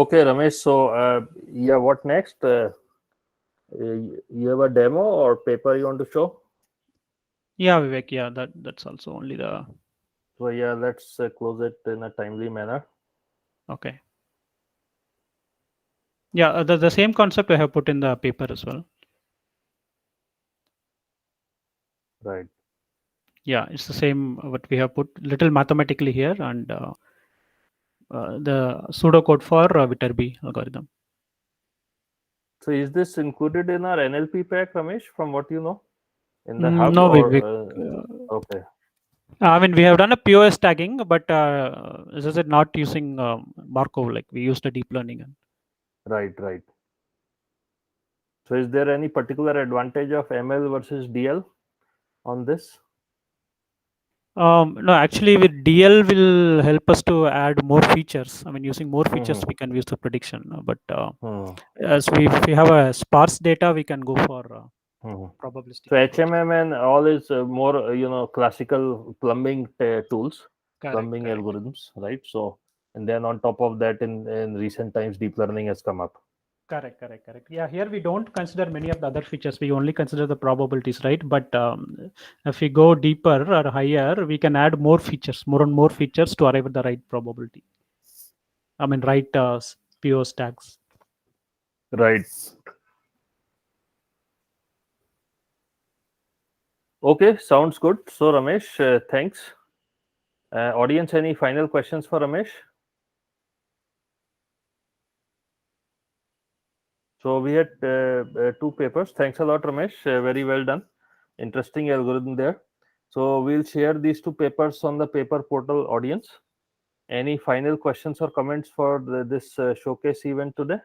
[SPEAKER 1] Okay, Ramesh. So, yeah, what next? You have a demo or paper you want to show?
[SPEAKER 5] Yeah, Vivek. Yeah, that's also only the.
[SPEAKER 1] So, yeah, let's close it in a timely manner.
[SPEAKER 5] Okay. Yeah, the same concept I have put in the paper as well.
[SPEAKER 1] Right.
[SPEAKER 5] Yeah, it's the same what we have put little mathematically here and the pseudocode for Viterbi algorithm.
[SPEAKER 1] So, is this included in our NLP pack, Ramesh, from what you know? In the hub?
[SPEAKER 5] No,
[SPEAKER 1] Or,
[SPEAKER 5] Vivek.
[SPEAKER 1] okay.
[SPEAKER 5] I mean, we have done a POS tagging, but as I said, not using Markov, like we used a deep learning.
[SPEAKER 1] Right. So, is there any particular advantage of ML versus DL on this?
[SPEAKER 5] No, actually, with DL will help us to add more features. I mean, using more features, we can use the prediction. But as if we have a sparse data, we can go for probabilistic.
[SPEAKER 1] So HMM and all is more classical plumbing tools, plumbing algorithms, right? So, and then on top of that, in recent times, deep learning has come up.
[SPEAKER 5] Correct. Yeah, here we don't consider many of the other features. We only consider the probabilities, right? But if we go deeper or higher, we can add more features, more and more features to arrive at the right probability. I mean, right POS tags.
[SPEAKER 1] Right. Okay, sounds good. So Ramesh, thanks. Audience, any final questions for Ramesh? So we had two papers. Thanks a lot, Ramesh. Very well done. Interesting algorithm there. So we'll share these two papers on the paper portal, audience. Any final questions or comments for this showcase event today?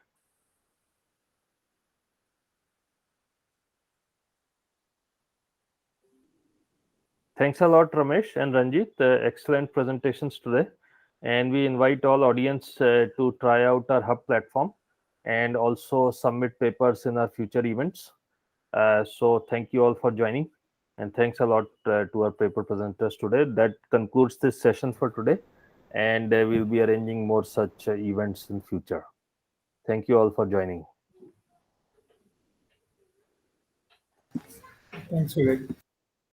[SPEAKER 1] Thanks a lot, Ramesh and Ranjit. Excellent presentations today. And we invite all audience to try out our hub platform and also submit papers in our future events. So thank you all for joining, and thanks a lot to our paper presenters today. That concludes this session for today, and we'll be arranging more such events in future. Thank you all for joining.
[SPEAKER 3] Thanks, Vivek.